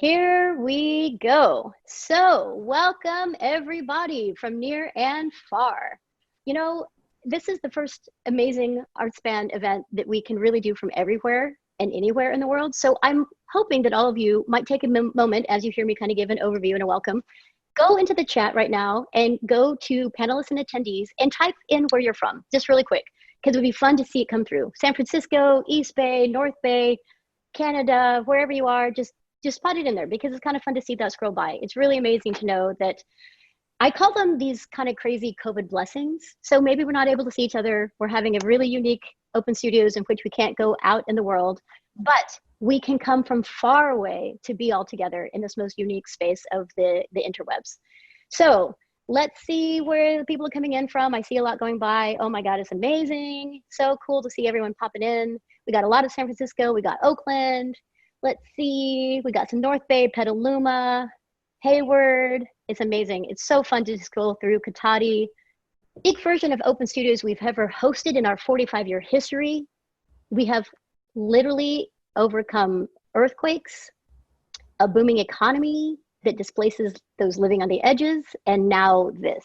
Here we go. So, welcome everybody from near and far. You know, this is the first amazing ArtSpan event that we can really do from everywhere and anywhere in the world. So, I'm hoping that all of you might take a moment as you hear me kind of give an overview and a welcome. Go into the chat right now and go to panelists and attendees and type in where you're from, just really quick, because it would be fun to see it come through. San Francisco, East Bay, North Bay, Canada, wherever you are, just put it in there because it's kind of fun to see that scroll by. It's really amazing to know that I call them these kind of crazy COVID blessings. So maybe we're not able to see each other. We're having a really unique open studios in which we can't go out in the world, but we can come from far away to be all together in this most unique space of the interwebs. So let's see where the people are coming in from. I see a lot going by. Oh my God, it's amazing. So cool to see everyone popping in. We got a lot of San Francisco. We got Oakland. Let's see, we got some North Bay, Petaluma, Hayward. It's amazing. It's so fun to scroll through Katati. Big version of open studios we've ever hosted in our 45-year history. We have literally overcome earthquakes, a booming economy that displaces those living on the edges, and now this.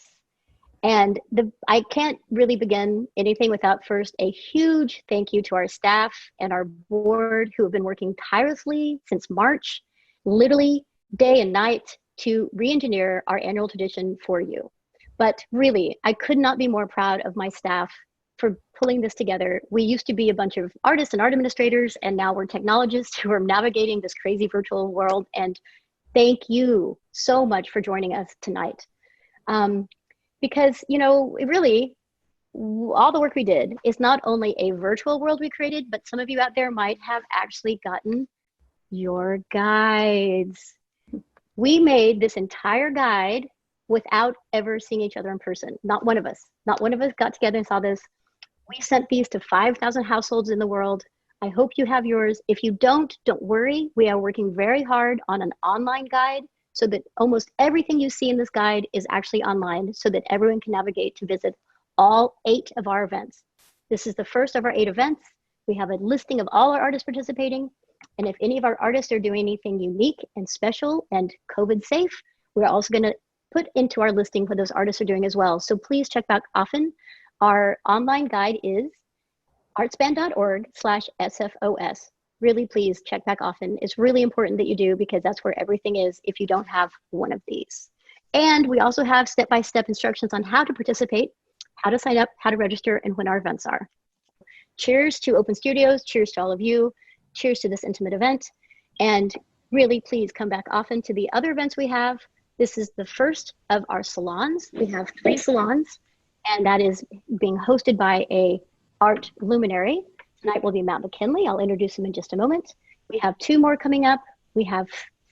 And I can't really begin anything without first a huge thank you to our staff and our board who have been working tirelessly since March, literally day and night to re-engineer our annual tradition for you. But really, I could not be more proud of my staff for pulling this together. We used to be a bunch of artists and art administrators, and now we're technologists who are navigating this crazy virtual world. And thank you so much for joining us tonight. Because, you know, really, all the work we did is not only a virtual world we created, but some of you out there might have actually gotten your guides. We made this entire guide without ever seeing each other in person. Not one of us got together and saw this. We sent these to 5,000 households in the world. I hope you have yours. If you don't worry. We are working very hard on an online guide so that almost everything you see in this guide is actually online so that everyone can navigate to visit all 8 of our events. This is the first of our 8 events. We have a listing of all our artists participating. And if any of our artists are doing anything unique and special and COVID safe, we're also gonna put into our listing what those artists are doing as well. So please check back often. Our online guide is artspan.org/SFOS. Really, please check back often. It's really important that you do because that's where everything is if you don't have one of these. And we also have step-by-step instructions on how to participate, how to sign up, how to register, and when our events are. Cheers to Open Studios. Cheers to all of you. Cheers to this intimate event. And really, please come back often to the other events we have. This is the first of our salons. We have 3 salons, and that is being hosted by a art luminary. Tonight will be Matt McKinley. I'll introduce him in just a moment. We have 2 more coming up. We have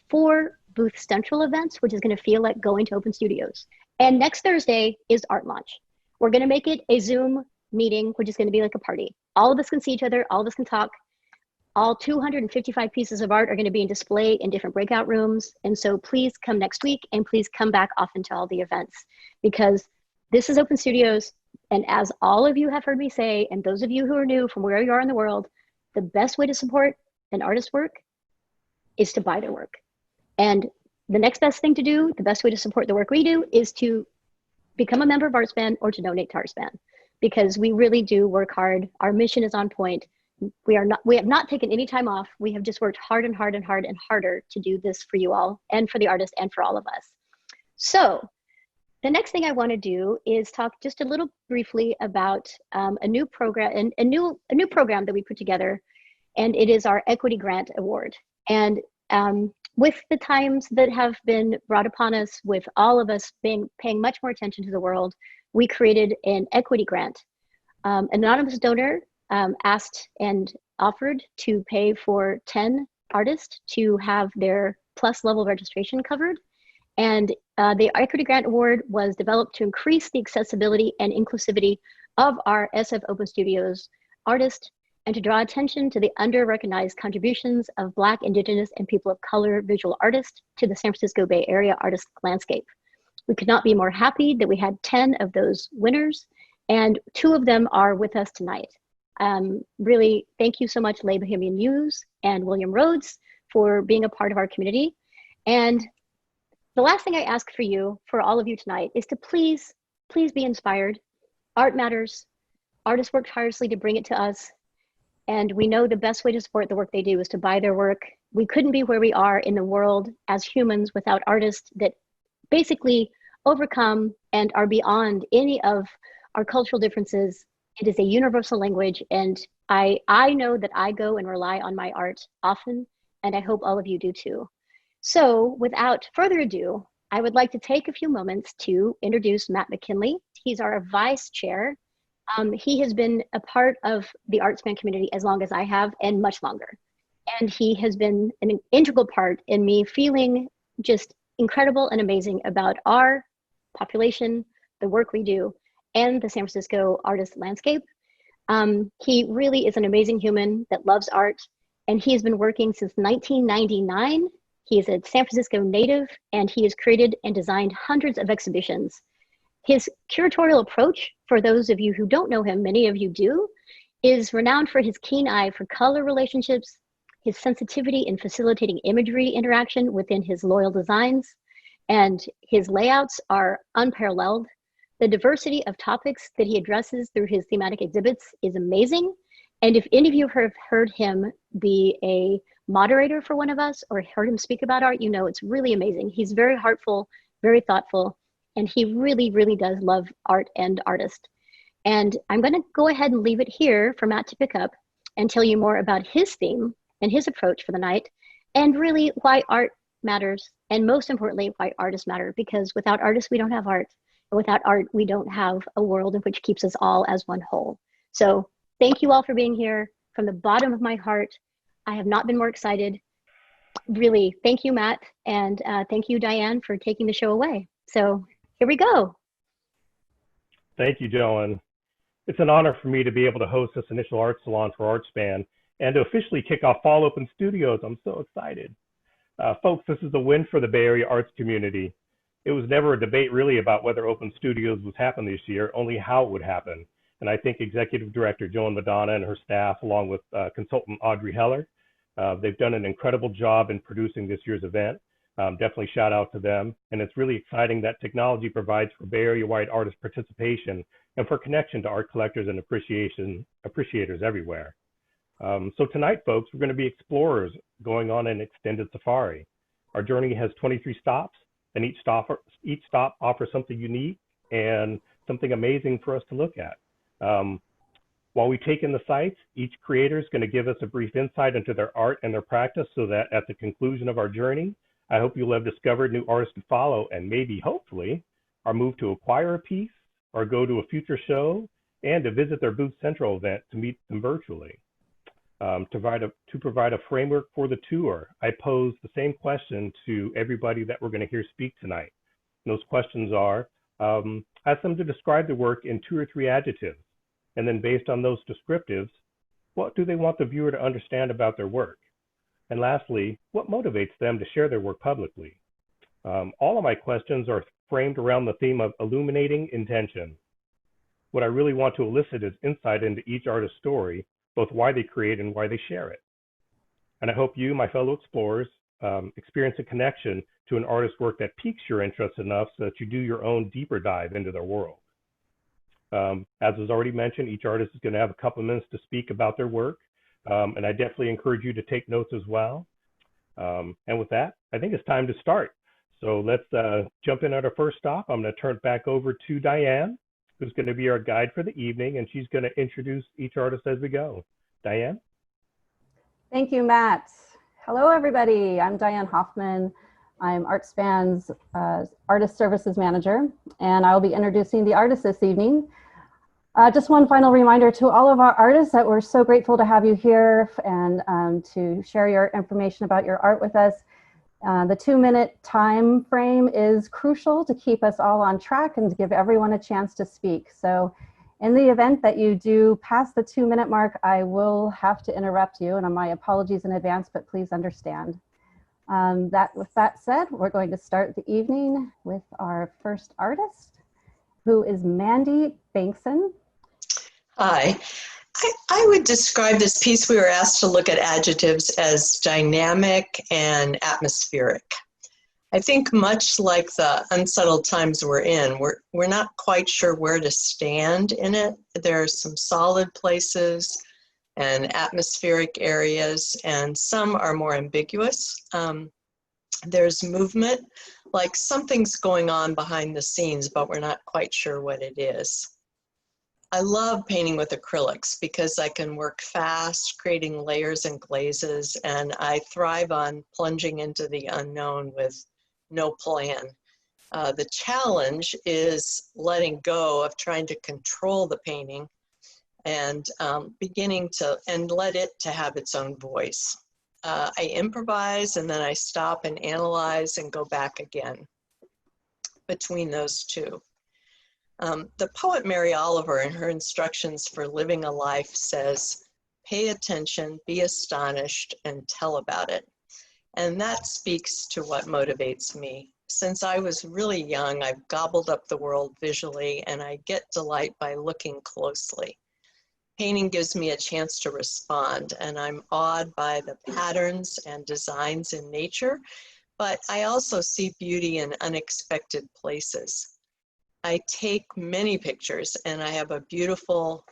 4 booth central events, which is going to feel like going to open studios. And next Thursday is art launch. We're going to make it a Zoom meeting, which is going to be like a party. All of us can see each other. All of us can talk. All 255 pieces of art are going to be in display in different breakout rooms. And so please come next week and please come back often to all the events because this is open studios. And as all of you have heard me say, and those of you who are new from where you are in the world, the best way to support an artist's work is to buy their work. And the next best thing to do, the best way to support the work we do is to become a member of ArtSpan or to donate to ArtSpan because we really do work hard. Our mission is on point. We have not taken any time off. We have just worked hard and hard and hard and harder to do this for you all and for the artists and for all of us. So the next thing I want to do is talk just a little briefly about a new program that we put together, and it is our Equity Grant Award. And with the times that have been brought upon us, with all of us paying much more attention to the world, we created an equity grant. An anonymous donor asked and offered to pay for 10 artists to have their plus level registration covered. And the Equity Grant Award was developed to increase the accessibility and inclusivity of our SF Open Studios artists and to draw attention to the under-recognized contributions of Black, Indigenous, and people of color visual artists to the San Francisco Bay Area artist landscape. We could not be more happy that we had 10 of those winners, and 2 of them are with us tonight. Really, thank you so much, Lei Bohemian Muse and William Rhodes, for being a part of our community. And the last thing I ask for you, for all of you tonight, is to please be inspired. Art matters. Artists work tirelessly to bring it to us. And we know the best way to support the work they do is to buy their work. We couldn't be where we are in the world as humans without artists that basically overcome and are beyond any of our cultural differences. It is a universal language. And I know that I go and rely on my art often, and I hope all of you do too. So without further ado, I would like to take a few moments to introduce Matt McKinley. He's our vice chair. He has been a part of the ArtSpan community as long as I have, and much longer. And he has been an integral part in me feeling just incredible and amazing about our population, the work we do, and the San Francisco artist landscape. He really is an amazing human that loves art, and he has been working since 1999. He is a San Francisco native, and he has created and designed hundreds of exhibitions. His curatorial approach, for those of you who don't know him, many of you do, is renowned for his keen eye for color relationships, his sensitivity in facilitating imagery interaction within his loyal designs, and his layouts are unparalleled. The diversity of topics that he addresses through his thematic exhibits is amazing. And if any of you have heard him be a moderator for one of us or heard him speak about art, you know it's really amazing. He's very heartful, very thoughtful, and he really, really does love art and artists. And I'm going to go ahead and leave it here for Matt to pick up and tell you more about his theme and his approach for the night, and really why art matters, and most importantly, why artists matter, because without artists, we don't have art. And without art, we don't have a world in which keeps us all as one whole. So thank you all for being here. From the bottom of my heart, I have not been more excited. Really, thank you, Matt, and thank you, Diane, for taking the show away. So here we go. Thank you, Joan. It's an honor for me to be able to host this initial art salon for ArtSpan and to officially kick off Fall Open Studios. I'm so excited. Folks, this is a win for the Bay Area arts community. It was never a debate really about whether Open Studios would happen this year, only how it would happen. And I think Executive Director Joan Madonna and her staff, along with consultant Audrey Heller, they've done an incredible job in producing this year's event. Definitely shout out to them. And it's really exciting that technology provides for Bay Area-wide artist participation and for connection to art collectors and appreciators everywhere. So tonight, folks, we're going to be explorers going on an extended safari. Our journey has 23 stops, and each stop offers something unique and something amazing for us to look at. While we take in the sights, each creator is going to give us a brief insight into their art and their practice, so that at the conclusion of our journey, I hope you'll have discovered new artists to follow, and maybe, hopefully, are moved to acquire a piece or go to a future show and to visit their Booth Central event to meet them virtually. To provide a framework for the tour, I pose the same question to everybody that we're going to hear speak tonight. And those questions are, ask them to describe the work in 2 or 3 adjectives, and then based on those descriptives, what do they want the viewer to understand about their work? And lastly, what motivates them to share their work publicly? All of my questions are framed around the theme of illuminating intention. What I really want to elicit is insight into each artist's story, both why they create and why they share it. And I hope you, my fellow explorers, experience a connection to an artist's work that piques your interest enough so that you do your own deeper dive into their world. As was already mentioned, each artist is going to have a couple of minutes to speak about their work. And I definitely encourage you to take notes as well. And with that, I think it's time to start. So let's jump in at our first stop. I'm going to turn it back over to Diane, who's going to be our guide for the evening, and she's going to introduce each artist as we go. Diane? Thank you, Matt. Hello, everybody. I'm Diane Hoffman. I'm ArtSpan's Artist Services Manager, and I will be introducing the artists this evening. Just one final reminder to all of our artists that we're so grateful to have you here and to share your information about your art with us. The 2-minute time frame is crucial to keep us all on track and to give everyone a chance to speak. So in the event that you do pass the 2-minute mark, I will have to interrupt you, and my apologies in advance, but please understand. With that said, we're going to start the evening with our first artist, who is Mandy Bankson. Hi. I would describe this piece, we were asked to look at adjectives, as dynamic and atmospheric. I think much like the unsettled times we're in, we're not quite sure where to stand in it. There are some solid places and atmospheric areas, and some are more ambiguous. There's movement, like something's going on behind the scenes, but we're not quite sure what it is. I love painting with acrylics because I can work fast, creating layers and glazes, and I thrive on plunging into the unknown with no plan. The challenge is letting go of trying to control the painting and beginning to let it to have its own voice. I improvise and then I stop and analyze and go back again between those two. The poet Mary Oliver, in her instructions for living a life, says, pay attention, be astonished, and tell about it. And that speaks to what motivates me. Since I was really young, I've gobbled up the world visually, and I get delight by looking closely. Painting gives me a chance to respond, and I'm awed by the patterns and designs in nature, but I also see beauty in unexpected places. I take many pictures, and I have a beautiful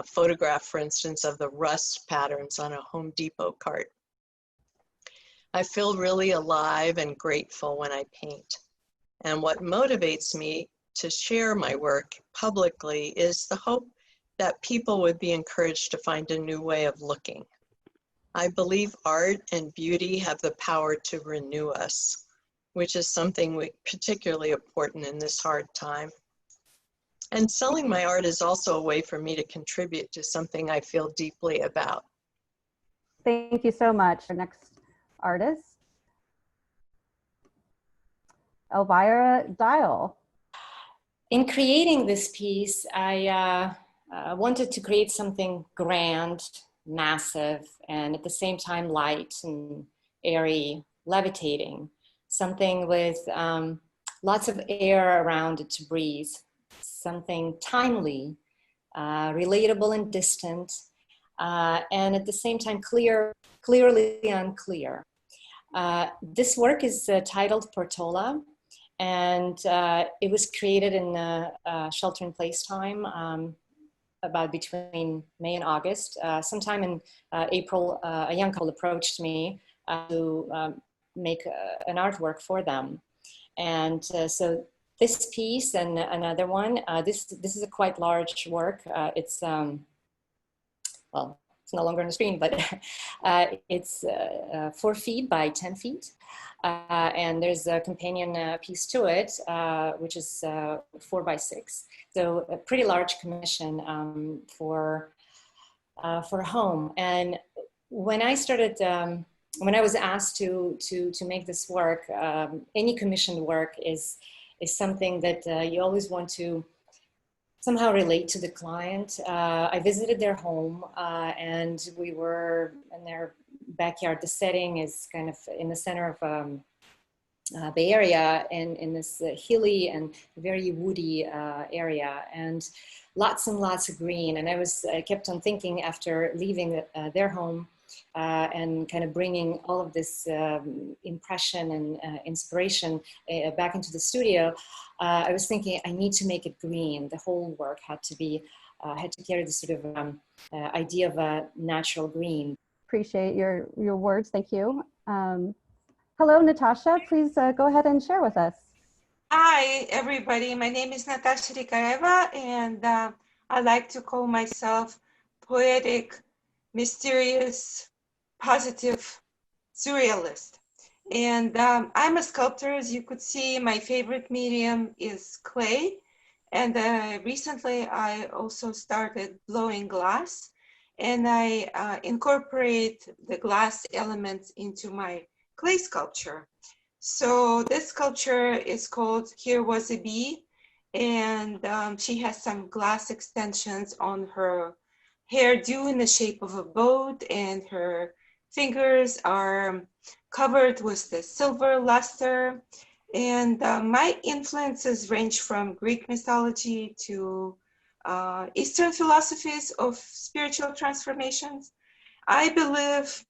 photograph, for instance, of the rust patterns on a Home Depot cart. I feel really alive and grateful when I paint. And what motivates me to share my work publicly is the hope that people would be encouraged to find a new way of looking. I believe art and beauty have the power to renew us, which is something particularly important in this hard time. And selling my art is also a way for me to contribute to something I feel deeply about. Thank you so much. Our next artist, Elvira Dayel. In creating this piece, I wanted to create something grand, massive, and at the same time light and airy, levitating. Something with lots of air around it to breathe. Something timely, relatable and distant, and at the same time clearly unclear. This work is titled Portola, and it was created in shelter-in-place time, about between May and August. Sometime in April, a young couple approached me to make an artwork for them. And so this piece and another one, this is a quite large work. It's, well, it's no longer on the screen, but it's 4 feet by 10 feet. And there's a companion piece to it, which is 4 by 6. So a pretty large commission for home. And when I started, when I was asked to make this work, any commissioned work is something that you always want to somehow relate to the client. I visited their home and we were in their backyard. The setting is kind of in the center of Bay Area and in this hilly and very woody area, and lots of green. And I kept on thinking after leaving their home and kind of bringing all of this impression and inspiration back into the studio, I was thinking I need to make it green. The whole work had to carry this sort of idea of a natural green. Appreciate your words, thank you. Hello, Natasha, please go ahead and share with us. Hi, everybody. My name is Natasha Dikareva, and I like to call myself poetic, mysterious, positive surrealist. And I'm a sculptor. As you could see, my favorite medium is clay. And recently I also started blowing glass, and I incorporate the glass elements into my clay sculpture. So this sculpture is called Here Was a Bee, and she has some glass extensions on her hairdo in the shape of a boat, and her fingers are covered with the silver luster. And my influences range from Greek mythology to Eastern philosophies of spiritual transformations. I believe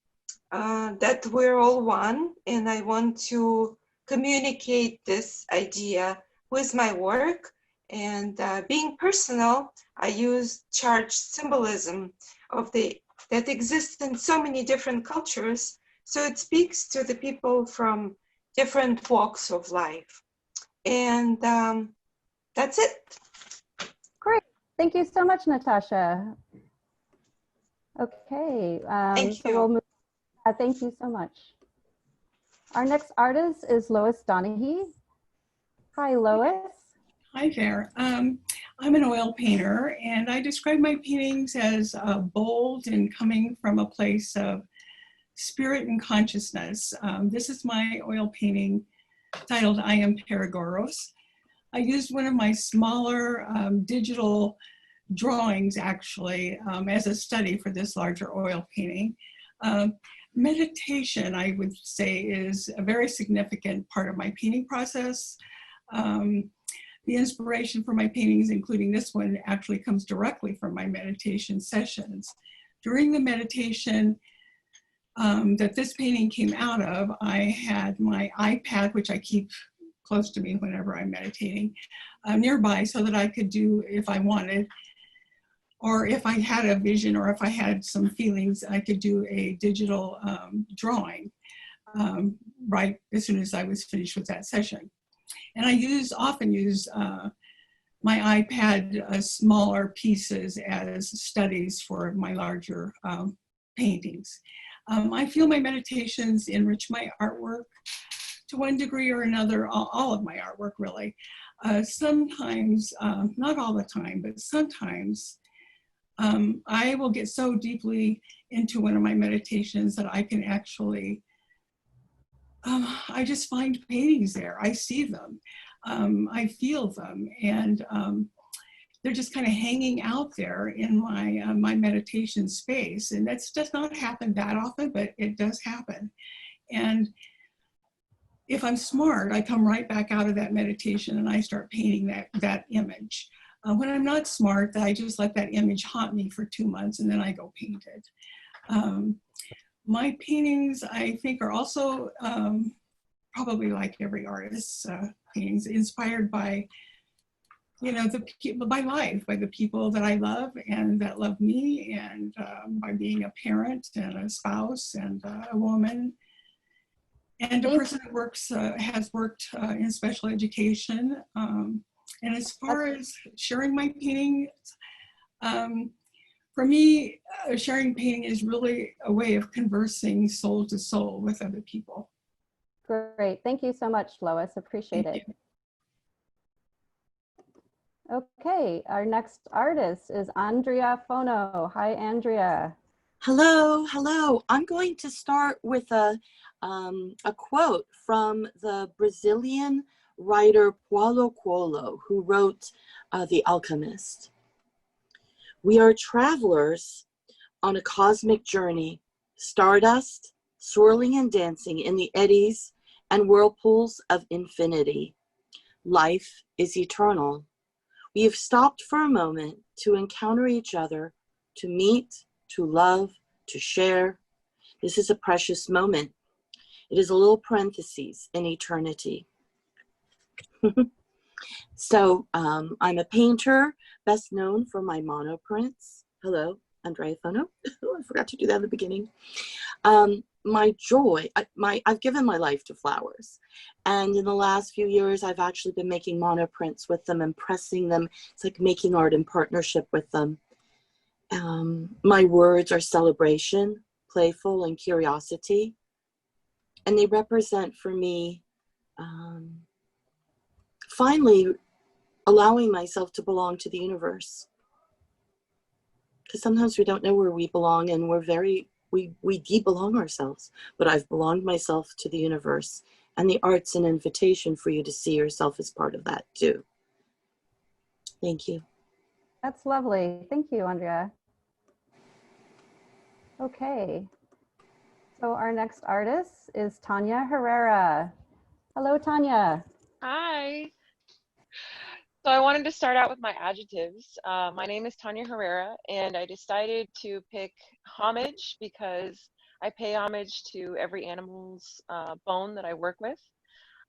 that we're all one, and I want to communicate this idea with my work. And being personal, I use charged symbolism that exists in so many different cultures. So it speaks to the people from different walks of life. And that's it. Great. Thank you so much, Natasha. Okay. Thank so you. we'll move. Thank you so much. Our next artist is Lois Donaghey. Hi, Lois. Hi there. I'm an oil painter, and I describe my paintings as bold and coming from a place of spirit and consciousness. This is my oil painting titled I Am Paragoros. I used one of my smaller digital drawings, actually, as a study for this larger oil painting. Meditation, I would say, is a very significant part of my painting process. The inspiration for my paintings, including this one, actually comes directly from my meditation sessions. During the meditation that this painting came out of, I had my iPad, which I keep close to me whenever I'm meditating, nearby so that I could do, if I wanted, or if I had a vision or if I had some feelings, I could do a digital drawing right as soon as I was finished with that session. And I often use my iPad smaller pieces as studies for my larger paintings. I feel my meditations enrich my artwork to one degree or another, all of my artwork really. Sometimes, not all the time, but sometimes I will get so deeply into one of my meditations that I can actually I just find paintings there. I see them, I feel them, and they're just kind of hanging out there in my my meditation space. And that's does not happen that often, but it does happen. And if I'm smart, I come right back out of that meditation and I start painting that image. When I'm not smart, I just let that image haunt me for 2 months and then I go paint it. My paintings, I think, are also probably like every artist's paintings, inspired by, you know, by life, by the people that I love and that love me, and by being a parent and a spouse and a woman, and a person that works, has worked in special education. And as far as sharing my paintings, for me, sharing painting is really a way of conversing soul to soul with other people. Great. Thank you so much, Lois. Appreciate it. Okay, our next artist is Andrea Fono. Hi, Andrea. Hello, hello. I'm going to start with a quote from the Brazilian writer Paulo Coelho, who wrote The Alchemist. We are travelers on a cosmic journey, stardust, swirling and dancing in the eddies and whirlpools of infinity. Life is eternal. We have stopped for a moment to encounter each other, to meet, to love, to share. This is a precious moment. It is a little parenthesis in eternity. So I'm a painter, best known for my monoprints. Hello, Andrea Fono. I forgot to do that at the beginning. My joy, I've given my life to flowers. And in the last few years, I've actually been making monoprints with them and pressing them. It's like making art in partnership with them. My words are celebration, playful, and curiosity. And they represent for me, finally, allowing myself to belong to the universe. Because sometimes we don't know where we belong, and we de-belong ourselves. But I've belonged myself to the universe, and the art's an invitation for you to see yourself as part of that too. Thank you. That's lovely. Thank you, Andrea. Okay. So our next artist is Tanya Herrera. Hello, Tanya. Hi. So I wanted to start out with my adjectives. My name is Tanya Herrera, and I decided to pick homage because I pay homage to every animal's bone that I work with.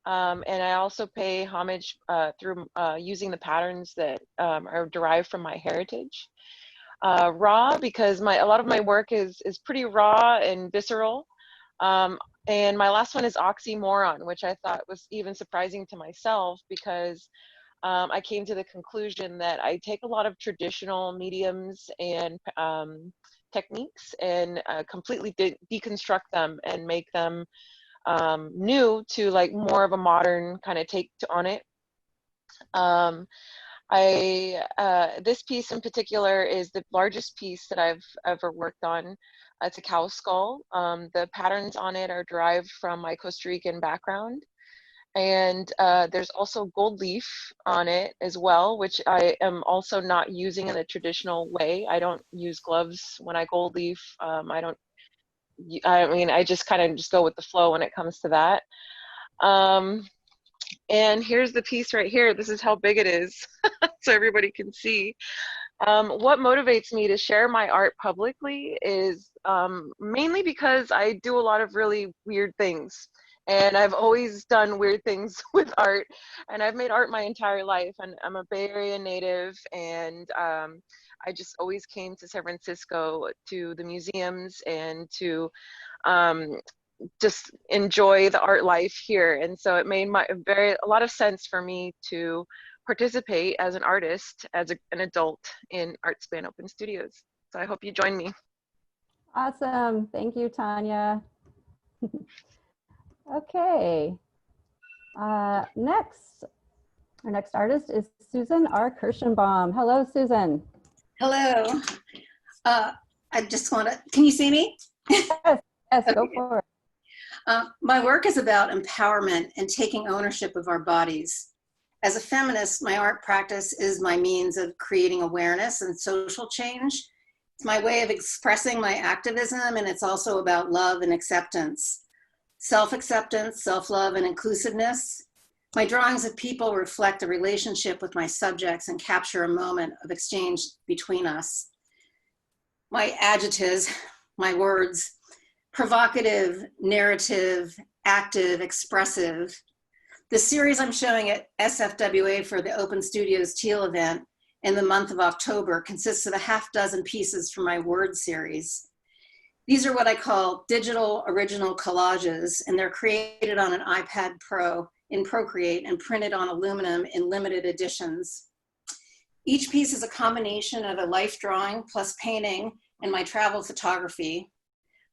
And I also pay homage through using the patterns that are derived from my heritage. Raw, because a lot of my work is pretty raw and visceral. And my last one is oxymoron, which I thought was even surprising to myself, because I came to the conclusion that I take a lot of traditional mediums and techniques and completely deconstruct them and make them new to like more of a modern kind of take on it. This piece in particular is the largest piece that I've ever worked on. It's a cow skull. The patterns on it are derived from my Costa Rican background. And there's also gold leaf on it as well, which I am also not using in a traditional way. I don't use gloves when I gold leaf. I mean, I just kind of just go with the flow when it comes to that. And here's the piece right here. This is how big it is, so everybody can see. What motivates me to share my art publicly is mainly because I do a lot of really weird things. And I've always done weird things with art. And I've made art my entire life. And I'm a Bay Area native. And I just always came to San Francisco to the museums and to just enjoy the art life here. And so it made a lot of sense for me to participate as an artist, as an adult in ArtSpan Open Studios. So I hope you join me. Awesome. Thank you, Tanya. Okay. Our next artist is Susan R. Kirshenbaum. Hello, Susan. Hello. I just want to, can you see me? Yes, Okay. Go for it. My work is about empowerment and taking ownership of our bodies. As a feminist, my art practice is my means of creating awareness and social change. It's my way of expressing my activism, and it's also about love and acceptance. Self-acceptance, self-love, and inclusiveness. My drawings of people reflect a relationship with my subjects and capture a moment of exchange between us. My adjectives, my words: provocative, narrative, active, expressive. The series I'm showing at SFWA for the Open Studios Teal event in the month of October consists of a half-dozen pieces from my word series. These are what I call digital original collages, and they're created on an iPad Pro in Procreate and printed on aluminum in limited editions. Each piece is a combination of a life drawing plus painting and my travel photography.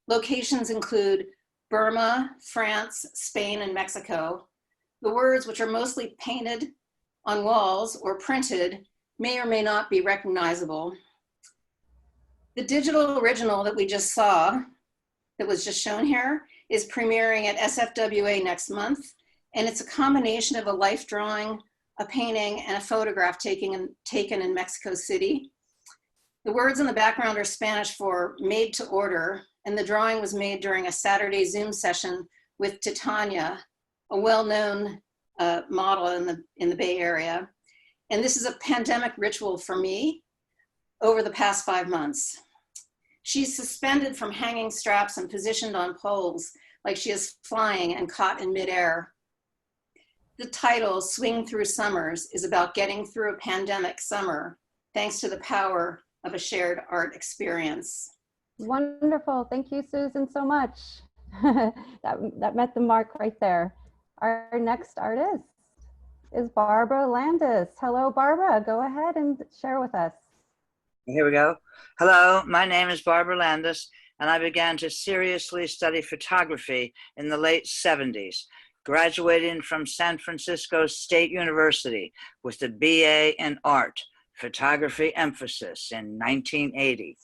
Locations include Burma, France, Spain, and Mexico. The words, which are mostly painted on walls or printed, may or may not be recognizable. The digital original that we just saw, that was just shown here, is premiering at SFWA next month, and it's a combination of a life drawing, a painting, and a photograph taken in Mexico City. The words in the background are Spanish for made to order, and the drawing was made during a Saturday Zoom session with Tanya, a well-known model in the Bay Area. And this is a pandemic ritual for me over the past 5 months. She's suspended from hanging straps and positioned on poles like she is flying and caught in midair. The title, Swing Through Summers, is about getting through a pandemic summer, thanks to the power of a shared art experience. Wonderful. Thank you, Susan, so much. that met the mark right there. Our next artist is Barbara Landis. Hello, Barbara. Go ahead and share with us. Here we go. Hello, my name is Barbara Landis, and I began to seriously study photography in the late 70s, graduating from San Francisco State University with a BA in art, photography emphasis in 1980.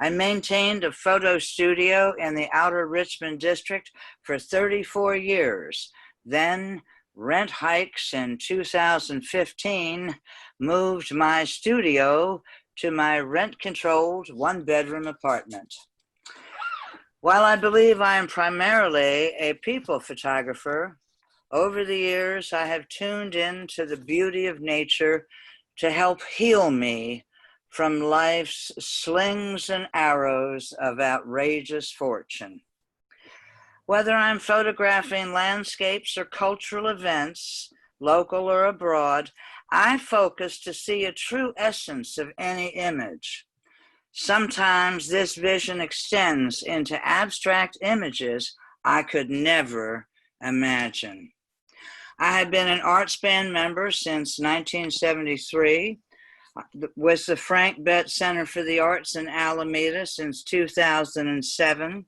I maintained a photo studio in the outer Richmond district for 34 years. Then rent hikes in 2015 moved my studio to my rent-controlled one-bedroom apartment. While I believe I am primarily a people photographer, over the years I have tuned in to the beauty of nature to help heal me from life's slings and arrows of outrageous fortune. Whether I'm photographing landscapes or cultural events, local or abroad, I focus to see a true essence of any image. Sometimes this vision extends into abstract images I could never imagine. I have been an ArtSpan member since 1973, with the Frank Betts Center for the Arts in Alameda since 2007,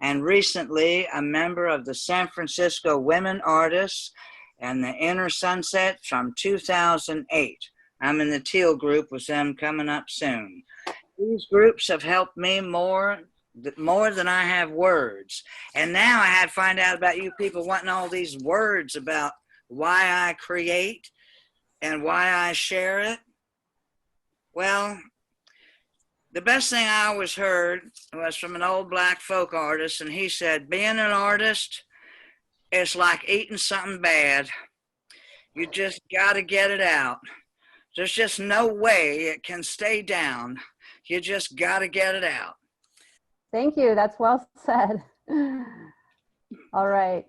and recently a member of the San Francisco Women Artists and the Inner Sunset from 2008. I'm in the Teal group with them coming up soon. These groups have helped me more than I have words. And now I had to find out about you people wanting all these words about why I create and why I share it. Well, the best thing I always heard was from an old black folk artist, and he said, being an artist is like eating something bad. You just got to get it out. There's just no way it can stay down. You just got to get it out. Thank you. That's well said. All right.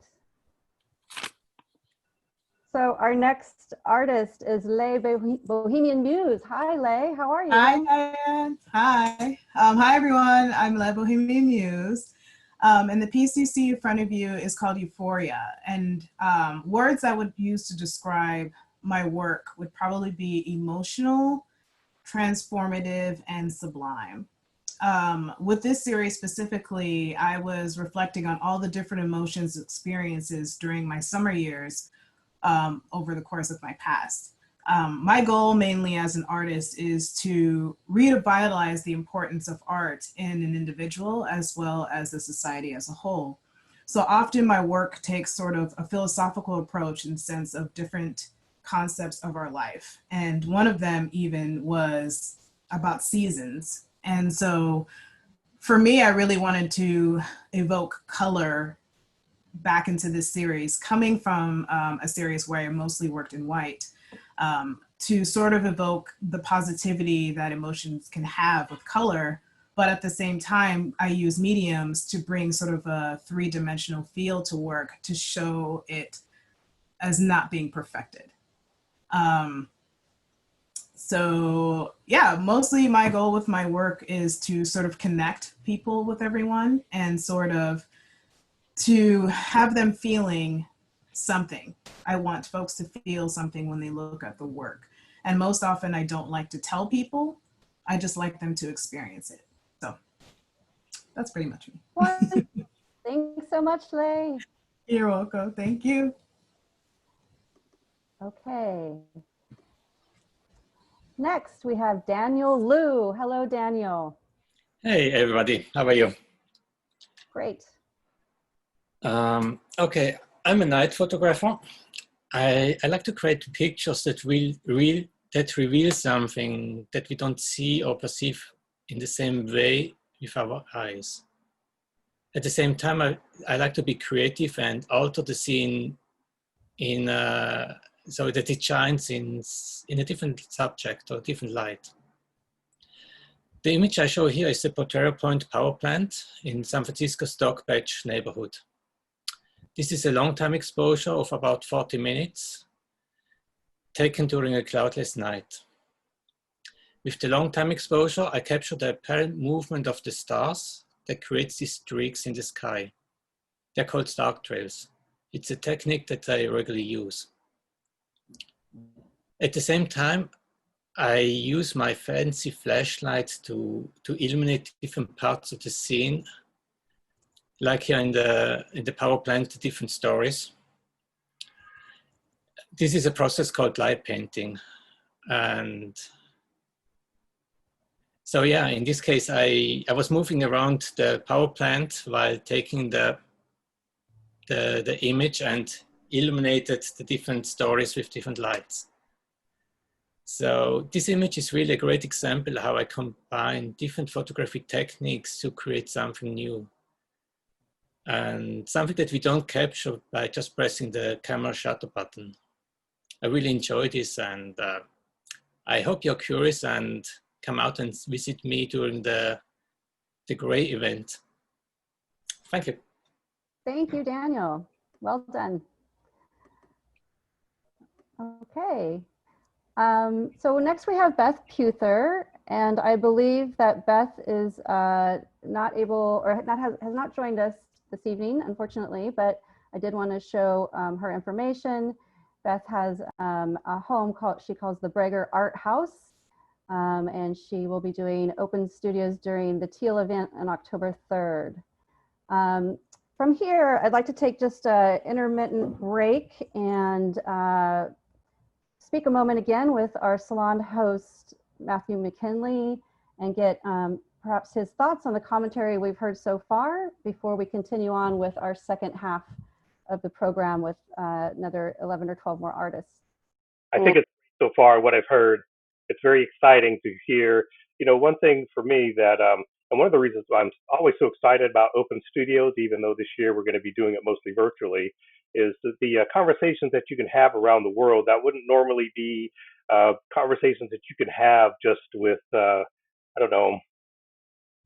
So our next artist is Lei Bohemian Muse. Hi, Lei. How are you? Hi, Diane. Hi. Hi, everyone. I'm Lei Bohemian Muse. And the piece you see in front of you is called Euphoria. And words I would use to describe my work would probably be emotional, transformative, and sublime. With this series specifically, I was reflecting on all the different emotions, experiences during my summer years over the course of my past. My goal mainly as an artist is to revitalize the importance of art in an individual as well as the society as a whole. So often my work takes sort of a philosophical approach in the sense of different concepts of our life. And one of them even was about seasons. And so for me, I really wanted to evoke color back into this series, coming from a series where I mostly worked in white, to sort of evoke the positivity that emotions can have with color. But at the same time, I use mediums to bring sort of a three-dimensional feel to work to show it as not being perfected. So yeah, mostly my goal with my work is to sort of connect people with everyone and sort of to have them feeling something. I want folks to feel something when they look at the work. And most often I don't like to tell people, I just like them to experience it. So that's pretty much me. Thanks so much, Lei. You're welcome, thank you. Okay. Next, we have Daniel Liu. Hello, Daniel. Hey, everybody. How are you? Great. Okay, I'm a night photographer. I like to create pictures that reveal something that we don't see or perceive in the same way with our eyes. At the same time, I like to be creative and alter the scene so that it shines in a different subject or different light. The image I show here is the Potrero Point power plant in San Francisco's Dogpatch neighborhood. This is a long-time exposure of about 40 minutes, taken during a cloudless night. With the long-time exposure, I capture the apparent movement of the stars that creates these streaks in the sky. They're called star trails. It's a technique that I regularly use. At the same time, I use my fancy flashlight to illuminate different parts of the scene, like here in the power plant, the different stories. This is a process called light painting. And so yeah, in this case, I was moving around the power plant while taking the image and illuminated the different stories with different lights. So this image is really a great example how I combine different photography techniques to create something new. And something that we don't capture by just pressing the camera shutter button. I really enjoy this, and I hope you're curious and come out and visit me during the Gray event. Thank you. Thank you, Daniel. Well done. Okay. So next we have Beth Puther, and I believe that Beth is not able, or has not joined us this evening, unfortunately, but I did want to show her information. Beth has a home she calls the Breger Art House, and she will be doing open studios during the Teal event on October 3rd. From here, I'd like to take just an intermittent break and speak a moment again with our salon host, Matthew McKinley, and get perhaps his thoughts on the commentary we've heard so far before we continue on with our second half of the program with another 11 or 12 more artists. I think it's so far what I've heard, it's very exciting to hear. You know, one thing for me that, and one of the reasons why I'm always so excited about open studios, even though this year we're going to be doing it mostly virtually, is that the conversations that you can have around the world that wouldn't normally be conversations that you can have just with, I don't know,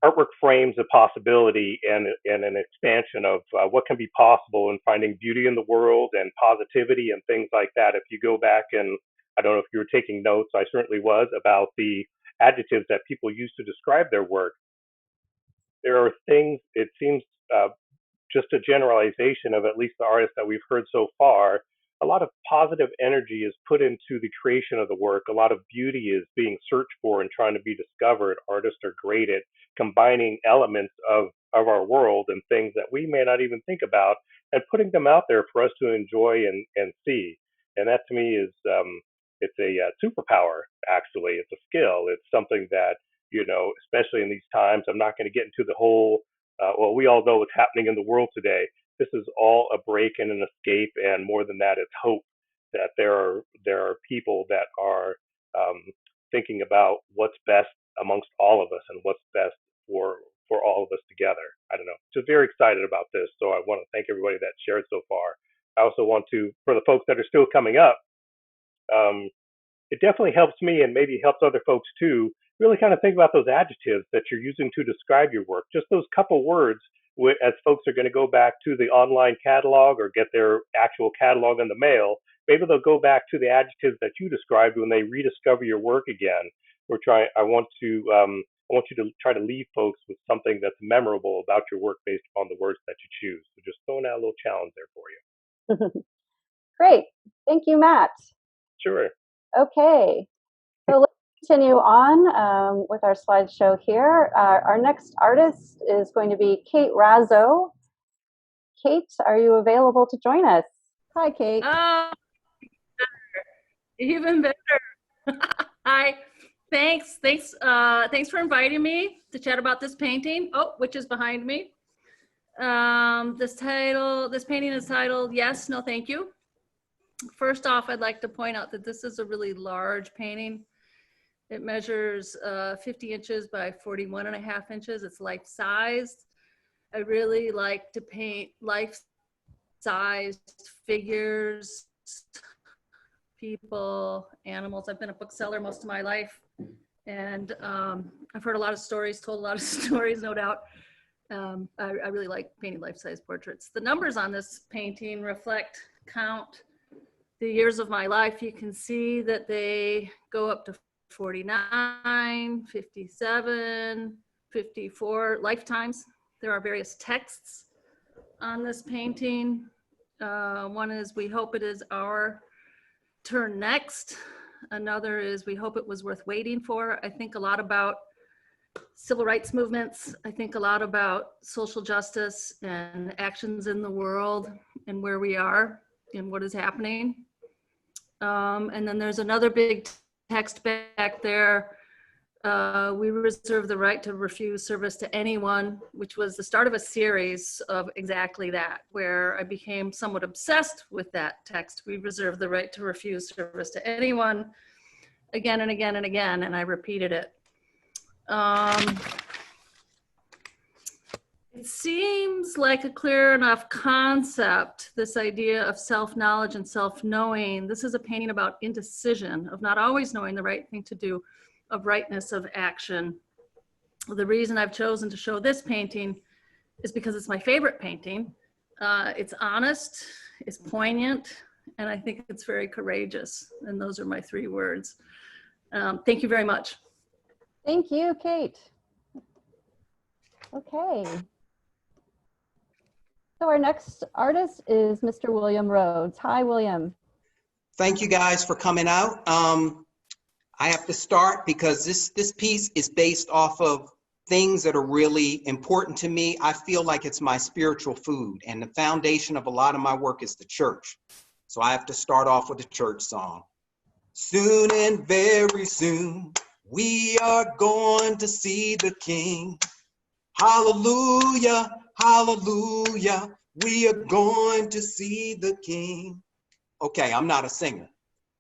artwork frames of possibility and an expansion of what can be possible in finding beauty in the world and positivity and things like that. If you go back and I don't know if you were taking notes, I certainly was, about the adjectives that people use to describe their work. There are things, it seems, just a generalization of at least the artists that we've heard so far, a lot of positive energy is put into the creation of the work. A lot of beauty is being searched for and trying to be discovered. Artists are great at combining elements of our world and things that we may not even think about and putting them out there for us to enjoy and see. And that to me is, it's a superpower, actually. It's a skill. It's something that, you know, especially in these times, I'm not going to get into the whole, well, we all know what's happening in the world today. This is all a break and an escape, and more than that, it's hope that there are people that are thinking about what's best amongst all of us and what's best for all of us together. I don't know. Just very excited about this. So I want to thank everybody that shared so far. I also want to, for the folks that are still coming up, it definitely helps me and maybe helps other folks too, really kind of think about those adjectives that you're using to describe your work. Just those couple words, as folks are going to go back to the online catalog or get their actual catalog in the mail, maybe they'll go back to the adjectives that you described when they rediscover your work again. I want you to try to leave folks with something that's memorable about your work based upon the words that you choose. So just throwing out a little challenge there for you. Great. Thank you, Matt. Sure. Okay. So let's continue on with our slideshow here. Our next artist is going to be Kate Razo. Kate, are you available to join us? Hi, Kate. Oh, even better. Hi. Thanks for inviting me to chat about this painting. Oh, which is behind me. This painting is titled Yes, No, Thank You. First off, I'd like to point out that this is a really large painting. It measures 50 inches by 41.5 inches. It's life-sized. I really like to paint life-sized figures, people, animals. I've been a bookseller most of my life, and I've heard a lot of stories, told a lot of stories, no doubt. I really like painting life-size portraits. The numbers on this painting count the years of my life. You can see that they go up to 49, 57, 54 lifetimes. There are various texts on this painting. One is, "We hope it is our turn next." Another is, "We hope it was worth waiting for." I think a lot about civil rights movements. I think a lot about social justice and actions in the world and where we are and what is happening. And then there's another big text back there. "We reserve the right to refuse service to anyone," which was the start of a series of exactly that, where I became somewhat obsessed with that text. "We reserve the right to refuse service to anyone," again and again and again, and I repeated it. It seems like a clear enough concept, this idea of self-knowledge and self-knowing. This is a painting about indecision, of not always knowing the right thing to do, of rightness of action. The reason I've chosen to show this painting is because it's my favorite painting. It's honest, it's poignant, and I think it's very courageous. And those are my 3 words. Thank you very much. Thank you, Kate. Okay. So our next artist is Mr. William Rhodes. Hi, William. Thank you guys for coming out. I have to start because this piece is based off of things that are really important to me. I feel like it's my spiritual food, and the foundation of a lot of my work is the church. So I have to start off with a church song. Soon and very soon, we are going to see the King. Hallelujah, hallelujah, we are going to see the King. Okay, I'm not a singer,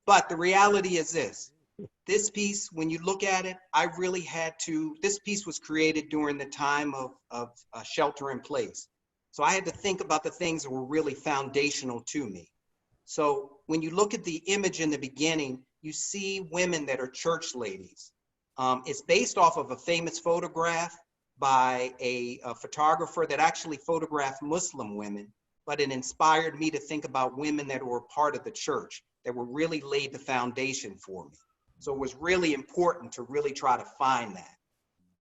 but the reality is this piece, when you look at it, I really had to, this piece was created during the time of shelter in place. So I had to think about the things that were really foundational to me. So when you look at the image in the beginning, you see women that are church ladies. It's based off of a famous photograph by a photographer that actually photographed Muslim women, but it inspired me to think about women that were part of the church, that were really laid the foundation for me. So it was really important to really try to find that.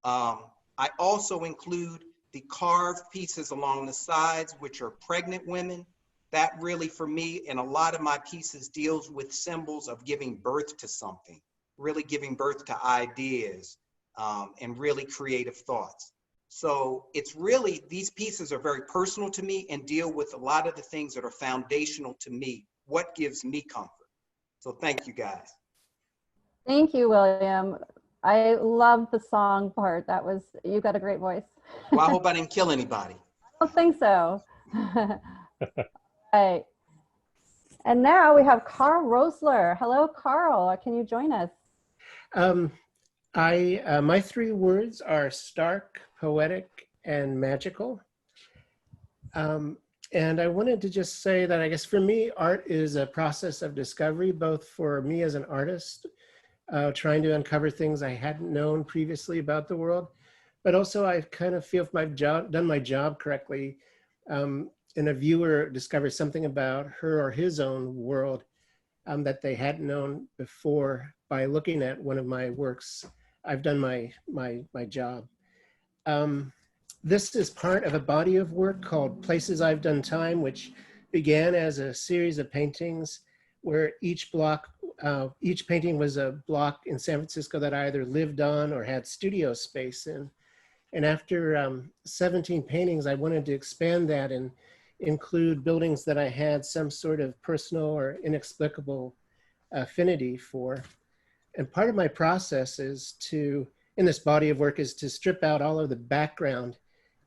I also include the carved pieces along the sides, which are pregnant women. That really, for me, and a lot of my pieces deals with symbols of giving birth to something, really giving birth to ideas and really creative thoughts. So it's really, these pieces are very personal to me and deal with a lot of the things that are foundational to me, what gives me comfort. So thank you guys. Thank you, William. I love the song part. That was, you got a great voice. Well, I hope I didn't kill anybody. I don't think so. Right. And now we have Karl Roeseler. Hello, Karl. Can you join us? My 3 words are stark, poetic, and magical. And I wanted to just say that I guess for me, art is a process of discovery, both for me as an artist, trying to uncover things I hadn't known previously about the world, but also I kind of feel if I've done my job correctly, and a viewer discovers something about her or his own world that they hadn't known before by looking at one of my works, I've done my job. This is part of a body of work called Places I've Done Time, which began as a series of paintings where each painting was a block in San Francisco that I either lived on or had studio space in. And after 17 paintings, I wanted to expand that and include buildings that I had some sort of personal or inexplicable affinity for. And part of my process is to, in this body of work, is to strip out all of the background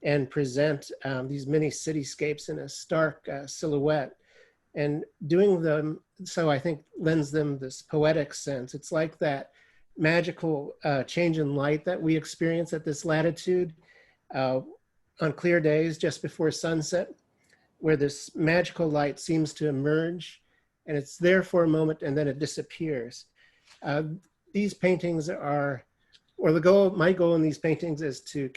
and present these mini cityscapes in a stark silhouette. And doing them, so I think lends them this poetic sense. It's like that magical change in light that we experience at this latitude on clear days just before sunset, where this magical light seems to emerge and it's there for a moment and then it disappears. These paintings are, or my goal in these paintings is to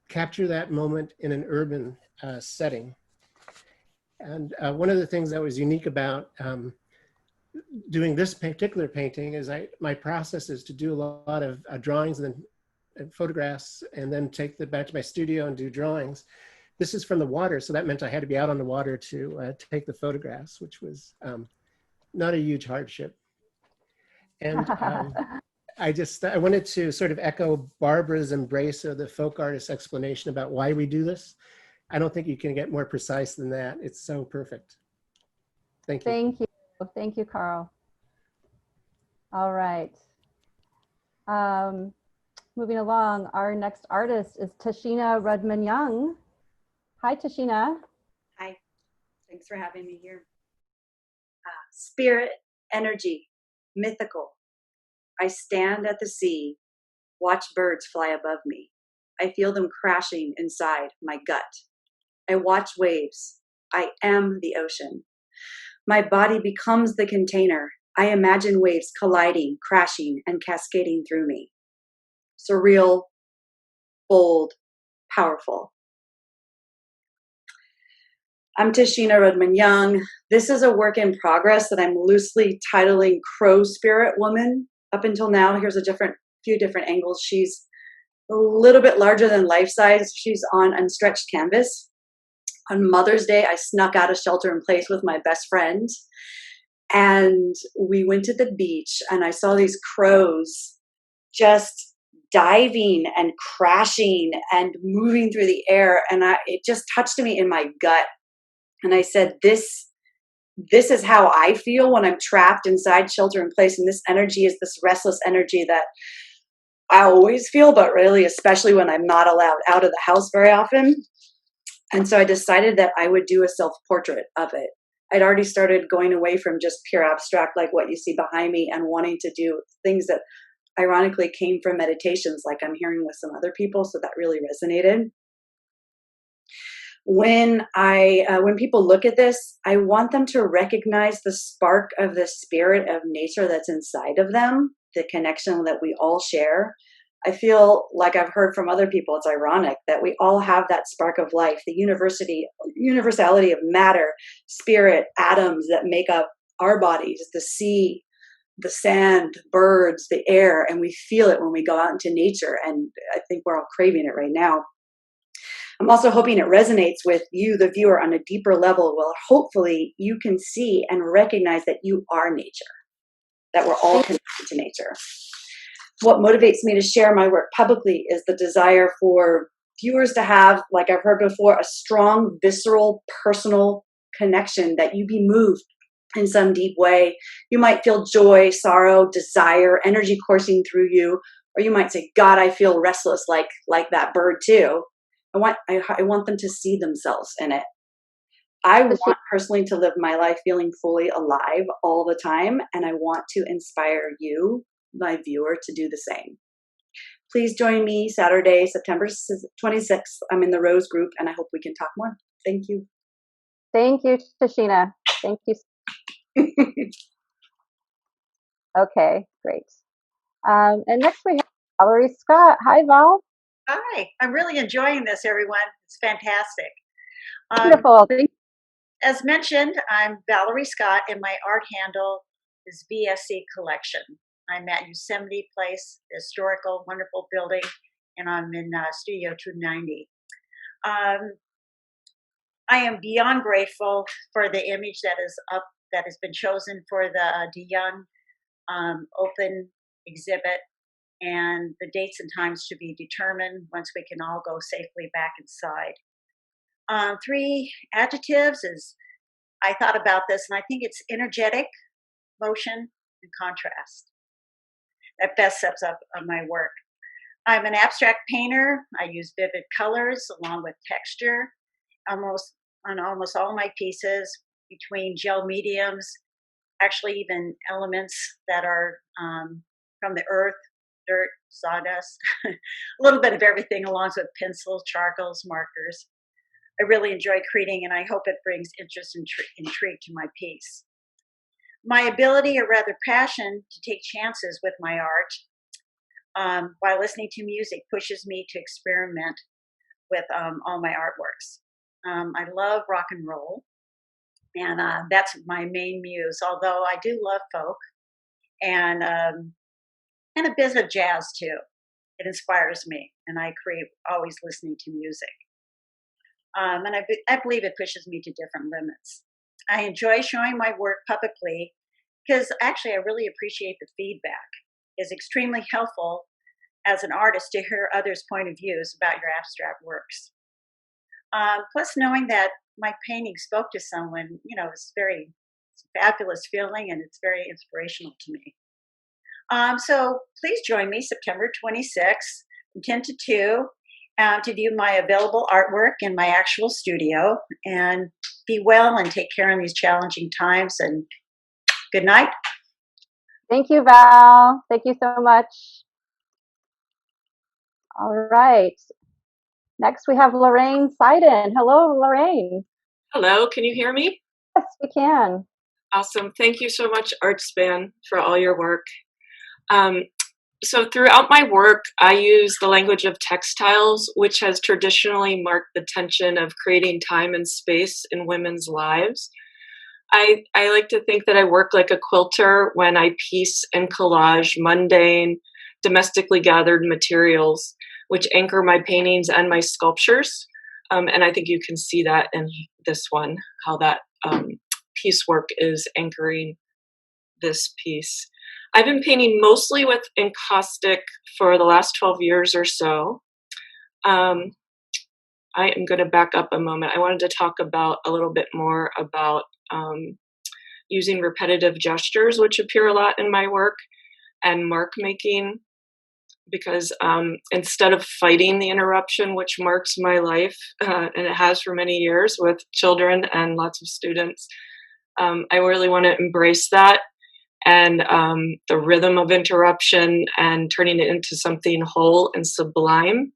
capture that moment in an urban setting. And one of the things that was unique about doing this particular painting is my process is to do a lot of drawings and then photographs and then take them back to my studio and do drawings. This is from the water, so that meant I had to be out on the water to take the photographs, which was not a huge hardship. And I wanted to sort of echo Barbara's embrace of the folk artist explanation about why we do this. I don't think you can get more precise than that. It's so perfect. Thank you. Thank you. Thank you, Karl. All right. Moving along, our next artist is Tashina Rudman-Young. Hi, Tashina. Hi. Thanks for having me here. Spirit, energy, mythical. I stand at the sea, watch birds fly above me. I feel them crashing inside my gut. I watch waves. I am the ocean. My body becomes the container. I imagine waves colliding, crashing, and cascading through me. Surreal, bold, powerful. I'm Tashina Rudman-Young. This is a work in progress that I'm loosely titling Crow Spirit Woman. Up until now, here's a few different angles. She's a little bit larger than life size. She's on unstretched canvas. On Mother's Day, I snuck out of shelter in place with my best friend. And we went to the beach, and I saw these crows just diving and crashing and moving through the air. And it just touched me in my gut. And I said, this is how I feel when I'm trapped inside shelter in place. And this energy is this restless energy that I always feel, but really, especially when I'm not allowed out of the house very often. And so I decided that I would do a self-portrait of it. I'd already started going away from just pure abstract, like what you see behind me, and wanting to do things that ironically came from meditations, like I'm hearing with some other people. So that really resonated. When people look at this, I want them to recognize the spark of the spirit of nature that's inside of them, the connection that we all share. I feel like I've heard from other people, it's ironic that we all have that spark of life, the universality of matter, spirit, atoms that make up our bodies, the sea, the sand, birds, the air, and we feel it when we go out into nature. And I think we're all craving it right now. I'm also hoping it resonates with you, the viewer, on a deeper level. Well, hopefully you can see and recognize that you are nature, that we're all connected to nature. What motivates me to share my work publicly is the desire for viewers to have, like I've heard before, a strong, visceral, personal connection, that you be moved in some deep way. You might feel joy, sorrow, desire, energy coursing through you, or you might say, God, I feel restless like that bird too. I want them to see themselves in it. I want personally to live my life feeling fully alive all the time, and I want to inspire you, my viewer, to do the same. Please join me Saturday, September 26th. I'm in the Rose group, and I hope we can talk more. Thank you. Thank you, Tashina. Thank you. Okay, great. And next we have Valerie Scott. Hi, Val. Hi, I'm really enjoying this, everyone. It's fantastic. Wonderful. As mentioned, I'm Valerie Scott, and my art handle is VSC Collection. I'm at Yosemite Place, the historical, wonderful building, and I'm in Studio 290. I am beyond grateful for the image that is up, that has been chosen for the DeYoung open exhibit, and the dates and times to be determined once we can all go safely back inside. 3 adjectives is, I thought about this, and I think it's energetic, motion, and contrast. That best sets up my work. I'm an abstract painter. I use vivid colors along with texture on almost all my pieces, between gel mediums, actually even elements that are from the earth, dirt, sawdust, a little bit of everything, along with pencils, charcoals, markers. I really enjoy creating, and I hope it brings interest and intrigue to my piece. My ability, or rather passion, to take chances with my art while listening to music pushes me to experiment with all my artworks. I love rock and roll, and that's my main muse, although I do love folk and a bit of jazz too. It inspires me, and I create always listening to music. And I believe it pushes me to different limits. I enjoy showing my work publicly because actually I really appreciate the feedback. It's extremely helpful as an artist to hear others' point of views about your abstract works. Plus, knowing that my painting spoke to someone, it's a fabulous feeling, and it's very inspirational to me. So please join me September 26th from 10 to 2 to view my available artwork in my actual studio. And be well and take care in these challenging times. And good night. Thank you, Val. Thank you so much. All right. Next, we have Lorraine Seiden. Hello, Lorraine. Hello, can you hear me? Yes, we can. Awesome. Thank you so much, ArtSpan, for all your work. So throughout my work, I use the language of textiles, which has traditionally marked the tension of creating time and space in women's lives. I like to think that I work like a quilter when I piece and collage mundane, domestically gathered materials, which anchor my paintings and my sculptures. And I think you can see that in this one, how that piecework is anchoring this piece. I've been painting mostly with encaustic for the last 12 years or so. I am going to back up a moment. I wanted to talk about a little bit more about using repetitive gestures, which appear a lot in my work, and mark making, because instead of fighting the interruption, which marks my life, and it has for many years with children and lots of students, I really want to embrace that and the rhythm of interruption and turning it into something whole and sublime.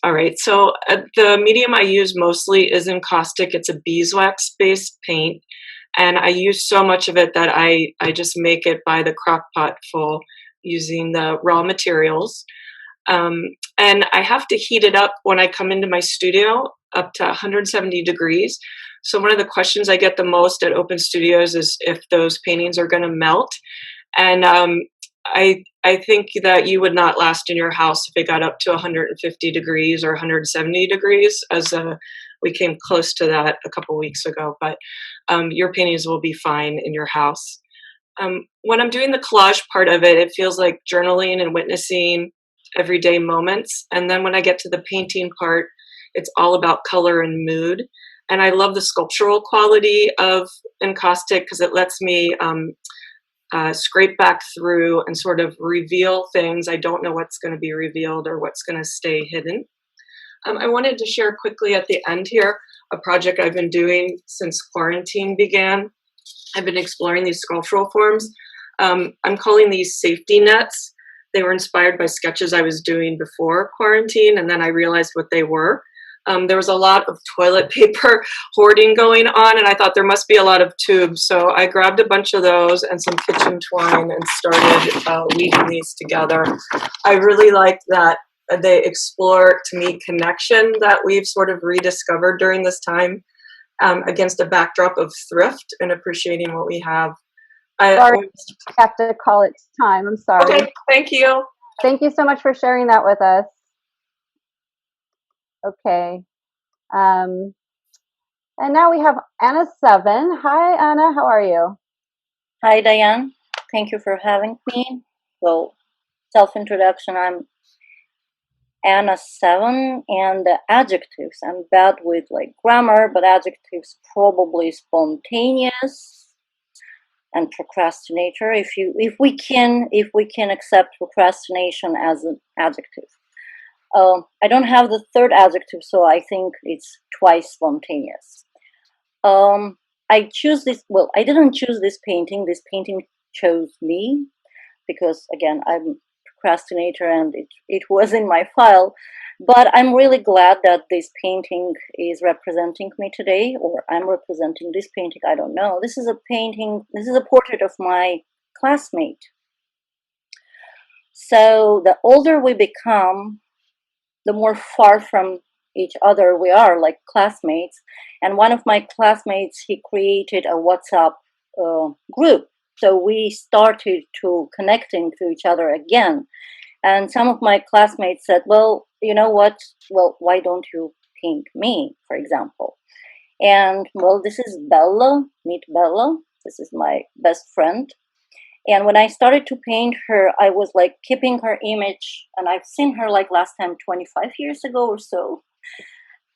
All right, so the medium I use mostly is encaustic. It's a beeswax-based paint, and I use so much of it that I just make it by the crock pot full using the raw materials. And I have to heat it up when I come into my studio up to 170 degrees. So one of the questions I get the most at open studios is if those paintings are going to melt. And I think that you would not last in your house if it got up to 150 degrees or 170 degrees, as we came close to that a couple weeks ago. But your paintings will be fine in your house. When I'm doing the collage part of it, it feels like journaling and witnessing everyday moments. And then when I get to the painting part, it's all about color and mood. And I love the sculptural quality of encaustic because it lets me scrape back through and sort of reveal things. I don't know what's going to be revealed or what's going to stay hidden. I wanted to share quickly at the end here a project I've been doing since quarantine began. I've been exploring these sculptural forms. I'm calling these safety nets. They were inspired by sketches I was doing before quarantine, and then I realized what they were. There was a lot of toilet paper hoarding going on, and I thought there must be a lot of tubes. So I grabbed a bunch of those and some kitchen twine and started weaving these together. I really like that they explore, to me, connection that we've sort of rediscovered during this time against a backdrop of thrift and appreciating what we have. Sorry, I have to call it time. I'm sorry. Okay, thank you. Thank you so much for sharing that with us. Okay. And now we have Anna 7. Hi, Anna. How are you? Hi, Diane. Thank you for having me. Well, self-introduction, I'm Anna 7, and the adjectives. I'm bad with like grammar, but adjectives probably spontaneous and procrastinator. If we can accept procrastination as an adjective. I don't have the third adjective, so I think it's twice spontaneous. I choose this, well, I didn't choose this painting chose me, because again, I'm a procrastinator and it was in my file, but I'm really glad that this painting is representing me today, or I'm representing this painting, I don't know. This is a painting, this is a portrait of my classmate. So the older we become, the more far from each other we are, like classmates. And one of my classmates, he created a WhatsApp group. So we started to connecting to each other again. And some of my classmates said, well, you know what? Well, why don't you paint me, for example? And well, this is Bella, meet Bella. This is my best friend. And when I started to paint her, I was like keeping her image, and I've seen her like last time 25 years ago or so.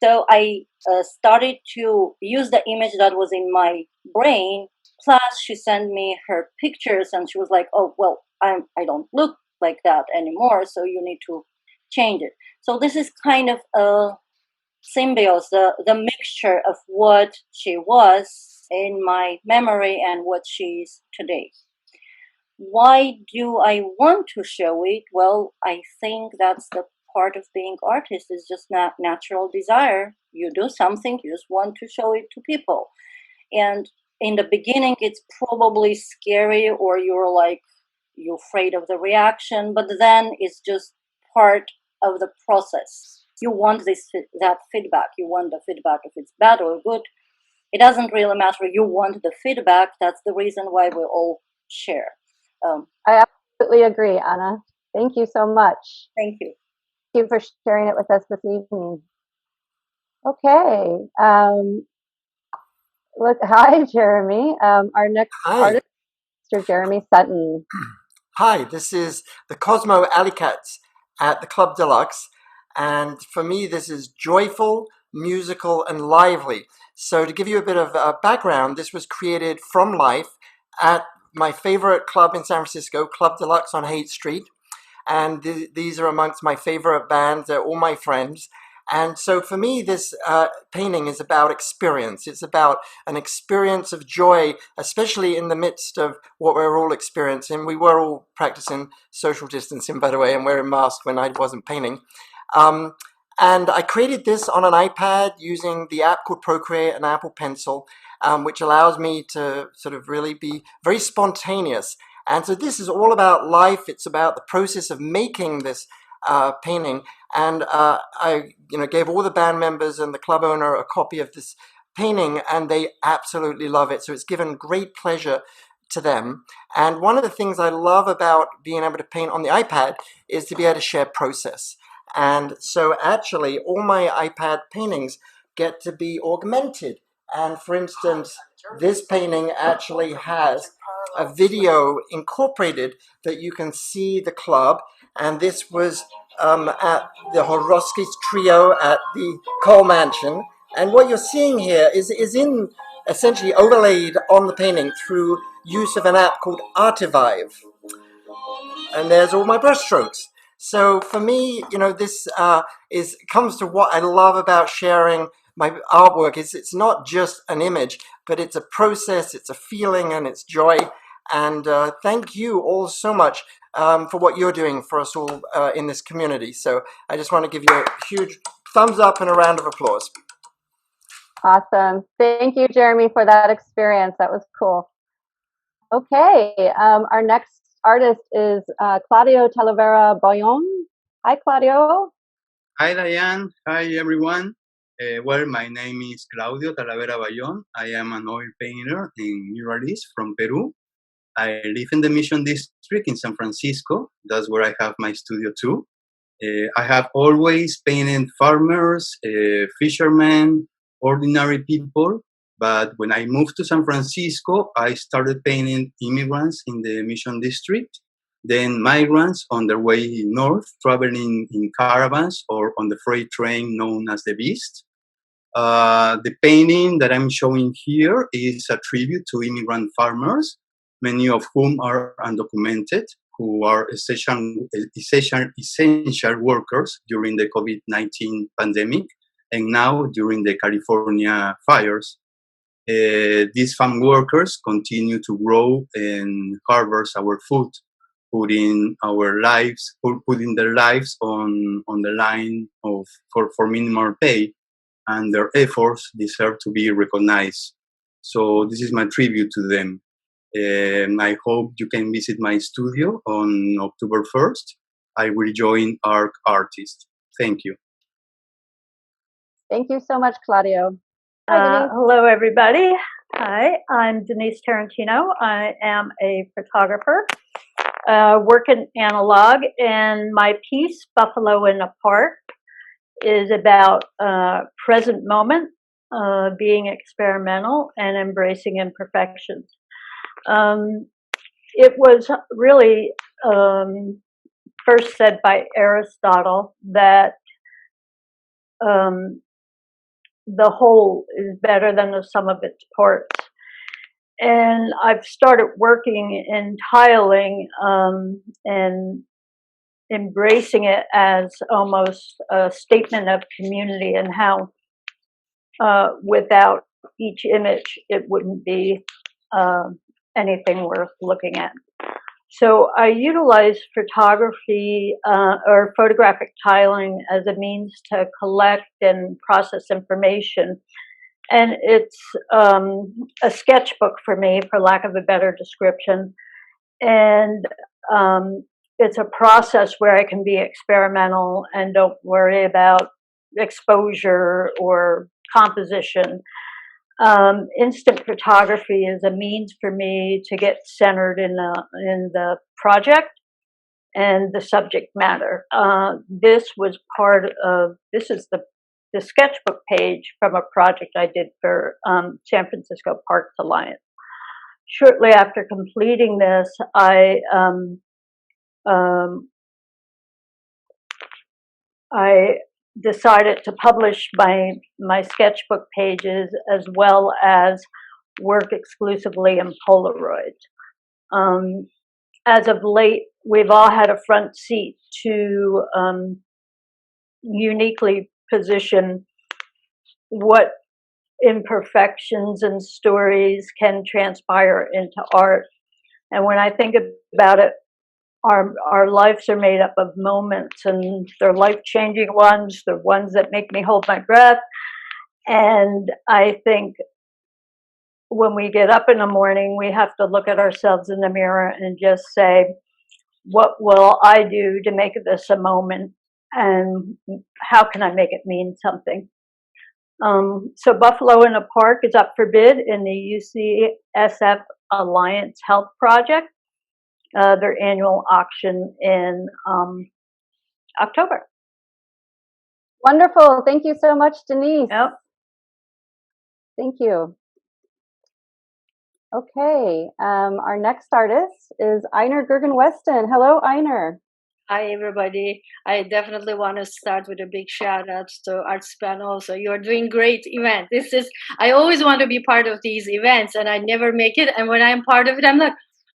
So I started to use the image that was in my brain. Plus, she sent me her pictures, and she was like, "Oh, well, I don't look like that anymore, so you need to change it." So this is kind of a symbiosis, the mixture of what she was in my memory and what she is today. Why do I want to show it? Well, I think that's the part of being artist, is just not natural desire. You do something, you just want to show it to people. And in the beginning, it's probably scary, or you're like, you're afraid of the reaction, but then it's just part of the process. You want that feedback. You want the feedback if it's bad or good. It doesn't really matter. You want the feedback. That's the reason why we all share. I absolutely agree, Anna. Thank you so much. Thank you. Thank you for sharing it with us this evening. Okay. Look, hi, Jeremy. Our next artist, Mr. Jeremy Sutton. Hi, this is the Cosmo Alley Cats at the Club Deluxe. And for me, this is joyful, musical, and lively. So to give you a bit of background, this was created from life at my favorite club in San Francisco, Club Deluxe on Haight Street. And these are amongst my favorite bands. They're all my friends. And so for me, this painting is about experience. It's about an experience of joy, especially in the midst of what we're all experiencing. We were all practicing social distancing, by the way, and wearing masks when I wasn't painting. And I created this on an iPad using the app called Procreate and Apple Pencil, which allows me to sort of really be very spontaneous. And so this is all about life. It's about the process of making this painting. And I gave all the band members and the club owner a copy of this painting, and they absolutely love it. So it's given great pleasure to them. And one of the things I love about being able to paint on the iPad is to be able to share process. And so actually all my iPad paintings get to be augmented. And for instance, this painting actually has a video incorporated that you can see the club. And this was at the Horowski's Trio at the Cole Mansion. And what you're seeing here is in essentially overlaid on the painting through use of an app called Artivive. And there's all my brush strokes. So for me, this comes to what I love about sharing my artwork. It's not just an image, but it's a process, it's a feeling, and it's joy. And thank you all so much for what you're doing for us all in this community. So I just want to give you a huge thumbs up and a round of applause. Awesome. Thank you, Jeremy, for that experience. That was cool. Okay, our next artist is Claudio Talavera-Ballon. Hi, Claudio. Hi, Diane. Hi, everyone. Well, my name is Claudio Talavera-Ballon. I am an oil painter and muralist from Peru. I live in the Mission District in San Francisco. That's where I have my studio too. I have always painted farmers, fishermen, ordinary people. But when I moved to San Francisco, I started painting immigrants in the Mission District, then migrants on their way north, traveling in caravans or on the freight train known as the Beast. The painting that I'm showing here is a tribute to immigrant farmers, many of whom are undocumented, who are essential workers during the COVID-19 pandemic and now during the California fires. These farm workers continue to grow and harvest our food, putting their lives on the line for minimal pay, and their efforts deserve to be recognized. So this is my tribute to them. I hope you can visit my studio on October 1st. I will join ARC Artists. Thank you. Thank you so much, Claudio. Hello, everybody. Hi, I'm Denise Tarantino. I am a photographer, work in analog, and my piece, Buffalo in a Park, is about present moment, being experimental, and embracing imperfections. It was really first said by Aristotle that the whole is better than the sum of its parts. And I've started working in tiling and embracing it as almost a statement of community, and how without each image it wouldn't be anything worth looking at. So I utilize photography or photographic tiling as a means to collect and process information. And it's a sketchbook for me, for lack of a better description. And it's a process where I can be experimental and don't worry about exposure or composition. Instant photography is a means for me to get centered in the project and the subject matter. This is the sketchbook page from a project I did for San Francisco Parks Alliance. Shortly after completing this, I decided to publish my sketchbook pages as well as work exclusively in Polaroid. As of late, we've all had a front seat to uniquely position what imperfections and stories can transpire into art. And when I think about it, our lives are made up of moments, and they're life-changing ones. They're ones that make me hold my breath. And I think when we get up in the morning, we have to look at ourselves in the mirror and just say, what will I do to make this a moment? And how can I make it mean something? So Buffalo in a Park is up for bid in the UCSF Alliance Health Project, their annual auction in October. Wonderful. Thank you so much, Denise. Yep. Thank you. Okay, our next artist is Einar Gergen-Weston. Hello, Einar. Hi, everybody. I definitely want to start with a big shout out to ArtSpan's also. You're doing great event. I always want to be part of these events and I never make it. And when I'm part of it, I'm like,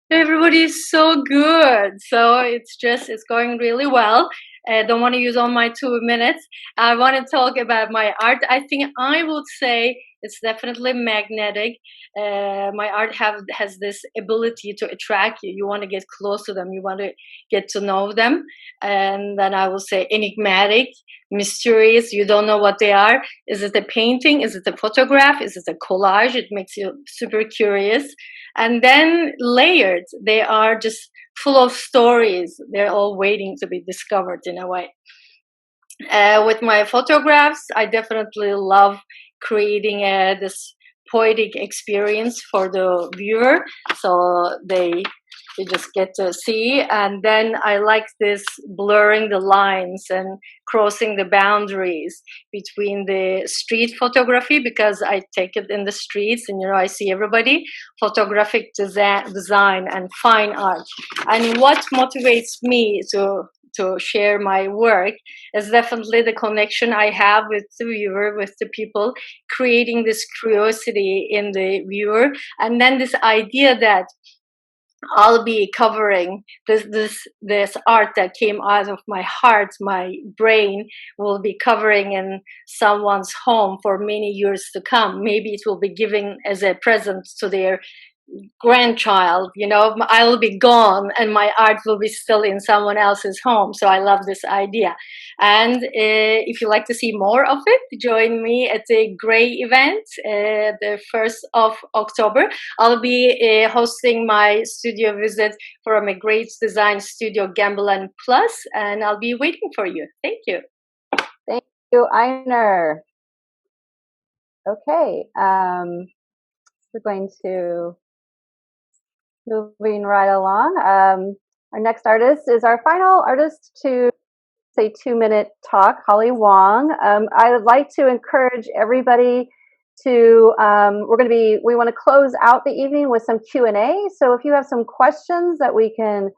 everybody is so good. So it's going really well. I don't want to use all my 2 minutes. I want to talk about my art. I think I would say it's definitely magnetic. My art has this ability to attract you. You want to get close to them. You want to get to know them. And then I will say enigmatic, mysterious. You don't know what they are. Is it a painting? Is it a photograph? Is it a collage? It makes you super curious. And then layered. They are just full of stories. They're all waiting to be discovered in a way. With my photographs, I definitely love creating this poetic experience for the viewer, so they just get to see. And then I like this blurring the lines and crossing the boundaries between the street photography, because I take it in the streets and I see everybody, photographic design and fine art. And what motivates me to share my work is definitely the connection I have with the viewer, with the people, creating this curiosity in the viewer, and then this idea that I'll be covering this art that came out of my heart, my brain will be covering in someone's home for many years to come. Maybe it will be given as a present to their grandchild. I'll be gone and my art will be still in someone else's home. So I love this idea. And if you like to see more of it, join me at the Gray event, the 1st of October. I'll be hosting my studio visit from a great design studio, Gamble & Plus, and I'll be waiting for you. Thank you. Thank you, Einar. Okay, we're going to moving right along. Our next artist is our final artist to say 2-minute talk, Holly Wong. I would like to encourage everybody to, we want to close out the evening with some Q&A. So if you have some questions that we can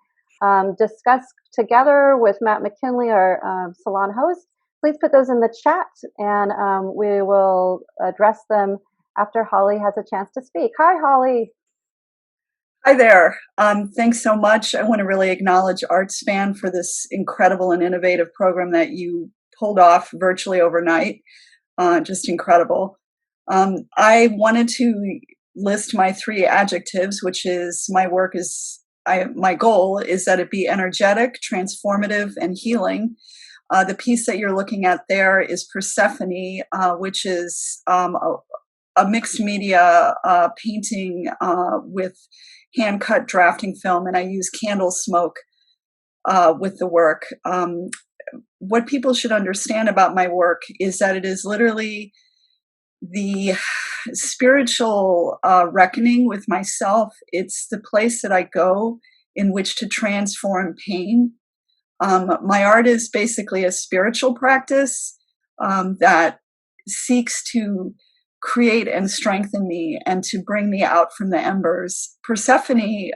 discuss together with Matt McKinley, our salon host, please put those in the chat and we will address them after Holly has a chance to speak. Hi, Holly. Hi there. Thanks so much. I want to really acknowledge ArtSpan for this incredible and innovative program that you pulled off virtually overnight. Just incredible. I wanted to list my 3 adjectives, which is my goal is that it be energetic, transformative, and healing. The piece that you're looking at there is Persephone, which is a a mixed media painting with hand cut drafting film, and I use candle smoke with the work. What people should understand about my work is that it is literally the spiritual reckoning with myself. It's the place that I go in which to transform pain. My art is basically a spiritual practice that seeks to create and strengthen me and to bring me out from the embers. Persephone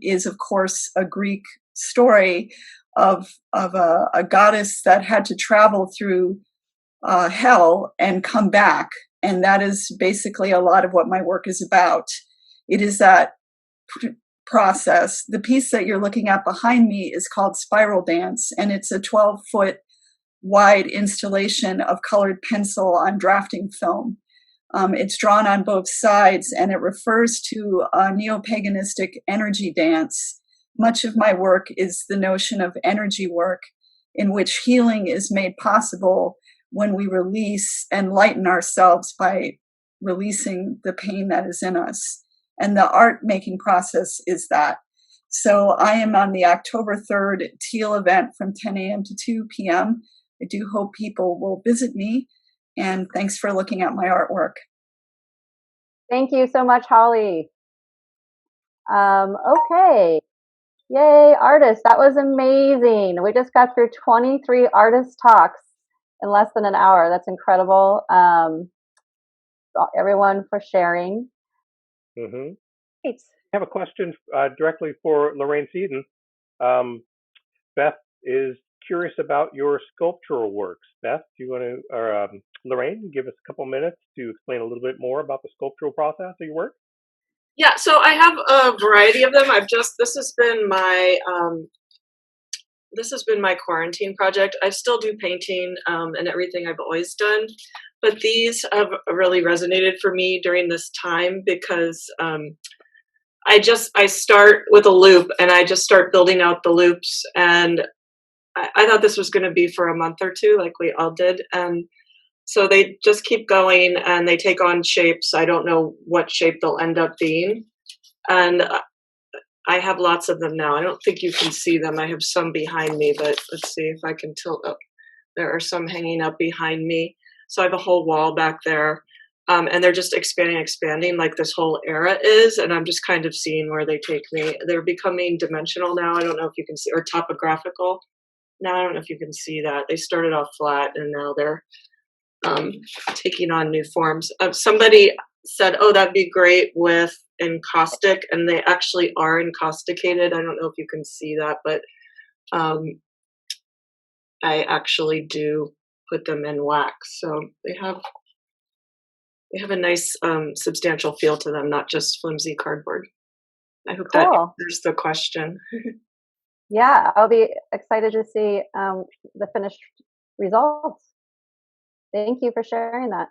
is, of course, a Greek story of a goddess that had to travel through hell and come back. And that is basically a lot of what my work is about. It is that process. The piece that you're looking at behind me is called Spiral Dance, and it's a 12-foot wide installation of colored pencil on drafting film. It's drawn on both sides, and it refers to a neo-paganistic energy dance. Much of my work is the notion of energy work, in which healing is made possible when we release and lighten ourselves by releasing the pain that is in us. And the art making process is that. So I am on the October 3rd Teal event from 10 a.m. to 2 p.m. I do hope people will visit me. And thanks for looking at my artwork. Thank you so much, Holly. Okay. Yay, artists. That was amazing. We just got through 23 artist talks in less than an hour. That's incredible. Everyone for sharing. Mm-hmm. Great. I have a question directly for Lorraine Seiden. Beth is curious about your sculptural works. Beth, do you want to, or Lorraine, give us a couple minutes to explain a little bit more about the sculptural process of your work? Yeah, so I have a variety of them. This has been my quarantine project. I still do painting and everything I've always done, but these have really resonated for me during this time because I start with a loop and I just start building out the loops, and I thought this was going to be for a month or two, like we all did, and so they just keep going and they take on shapes. I don't know what shape they'll end up being, and I have lots of them now. I don't think you can see them. I have some behind me, but let's see if I can tilt up. There are some hanging up behind me. So I have a whole wall back there. And they're just expanding like this whole era is. And I'm just kind of seeing where they take me. They're becoming dimensional now. I don't know if you can see, or topographical. Now I don't know if you can see that. They started off flat and now they're taking on new forms. Somebody said, oh, that'd be great with encaustic, and they actually are encausticated. I don't know if you can see that, but I actually do put them in wax. So they have a nice substantial feel to them, not just flimsy cardboard. I hope that answers the question. Yeah, I'll be excited to see the finished results. Thank you for sharing that.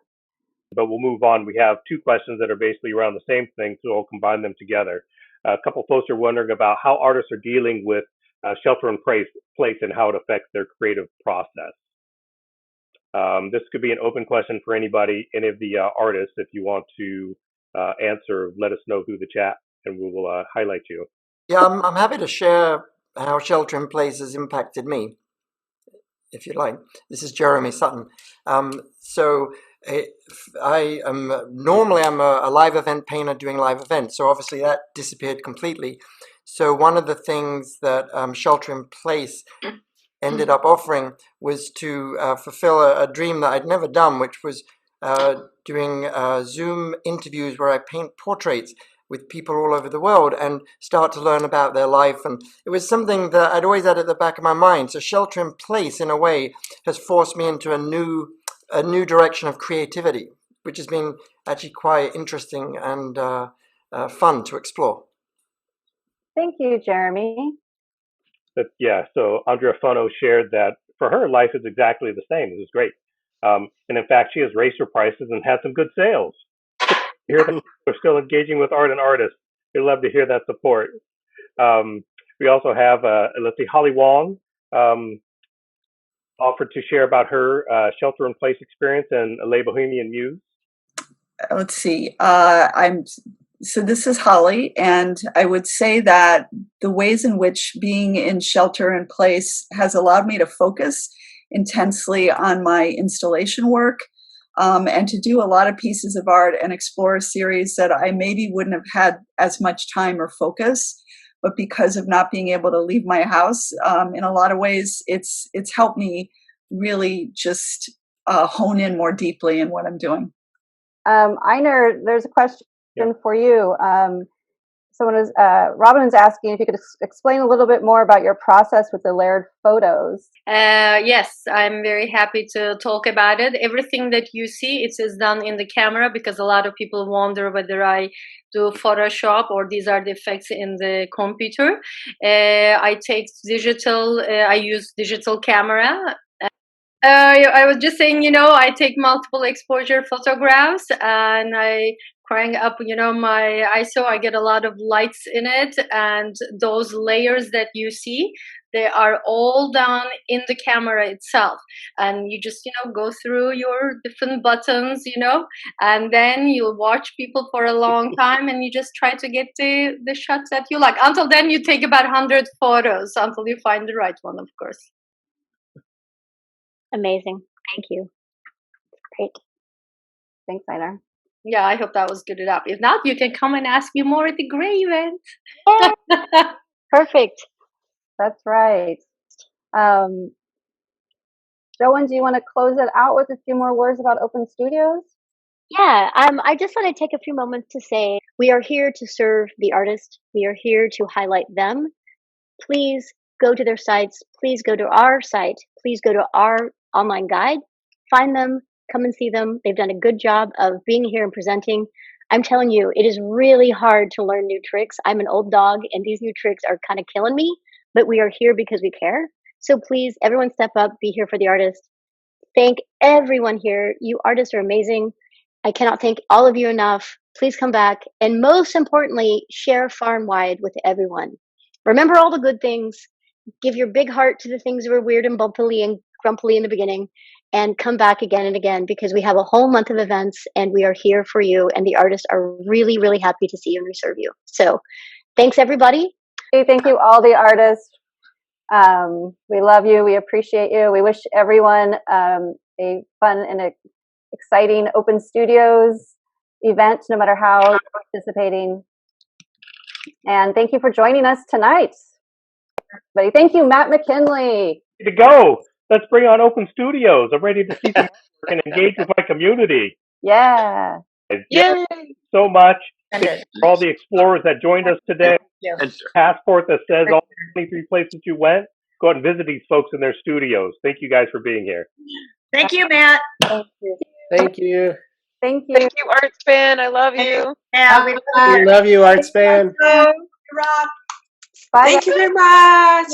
But we'll move on. We have two questions that are basically around the same thing, so I'll combine them together. A couple folks are wondering about how artists are dealing with shelter in place and how it affects their creative process. This could be an open question for anybody, any of the artists. If you want to answer, let us know through the chat and we will highlight you. Yeah, I'm happy to share how shelter in place has impacted me, if you like. This is Jeremy Sutton. Normally I'm a live event painter doing live events, so obviously that disappeared completely. So one of the things that shelter in place ended up offering was to fulfill a dream that I'd never done, which was doing Zoom interviews where I paint portraits with people all over the world and start to learn about their life. And it was something that I'd always had at the back of my mind. So shelter in place, in a way, has forced me into a new direction of creativity, which has been actually quite interesting and fun to explore. Thank you, Jeremy. So Andrea Fono shared that for her, life is exactly the same. This is great. And in fact, she has raised her prices and had some good sales. Hear them, we're still engaging with art and artists. We love to hear that support. We also have, let's see, Holly Wong offered to share about her shelter-in-place experience and Lei Bohemian Muse. let's see. So this is Holly, and I would say that the ways in which being in shelter in place has allowed me to focus intensely on my installation work, and to do a lot of pieces of art and explore a series that I maybe wouldn't have had as much time or focus. But because of not being able to leave my house, in a lot of ways, it's helped me really just hone in more deeply in what I'm doing. Einer, there's a question for you. Robin was asking if you could explain a little bit more about your process with the layered photos. Yes, I'm very happy to talk about it. Everything that you see, it is done in the camera, because a lot of people wonder whether I do Photoshop or these are the effects in the computer. I use digital camera. I was just saying, I take multiple exposure photographs, and I crank up, my ISO. I get a lot of lights in it, and those layers that you see, they are all done in the camera itself. And you just, go through your different buttons, and then you'll watch people for a long time, and you just try to get the shots that you like. Until then, you take about 100 photos until you find the right one, of course. Amazing. Thank you. Great. Thanks, Einer. Yeah, I hope that was good enough. If not, you can come and ask me more at the Gray event. Perfect. That's right. Joanne, do you want to close it out with a few more words about Open Studios? Yeah, I just want to take a few moments to say we are here to serve the artist. We are here to highlight them. Please go to their sites. Please go to our site. Please go to our online guide. Find them. Come and see them. They've done a good job of being here and presenting. I'm telling you, it is really hard to learn new tricks. I'm an old dog, and these new tricks are kind of killing me, but we are here because we care. So please, everyone step up, be here for the artist. Thank everyone here. You artists are amazing. I cannot thank all of you enough. Please come back. And most importantly, share far and wide with everyone. Remember all the good things. Give your big heart to the things that were weird and bumpily and grumpily in the beginning, and come back again and again, because we have a whole month of events and we are here for you, and the artists are really, really happy to see you and serve you. So thanks, everybody. Thank you, all the artists. We love you. We appreciate you. We wish everyone a fun and exciting Open Studios event, no matter how you're participating. And thank you for joining us tonight. Everybody. Thank you, Matt McKinley. To go. Let's bring on Open Studios. I'm ready to see some work and engage with my community. Yeah. Yay! So much. Thank you for all the explorers that joined us today. Passport that says all the 23 places you went. Go out and visit these folks in their studios. Thank you guys for being here. Thank you, Matt. Thank you. Thank you. Thank you. Thank you, ArtSpan. I love you. Yeah, we We love you, ArtSpan. rock. Bye. Thank you very much.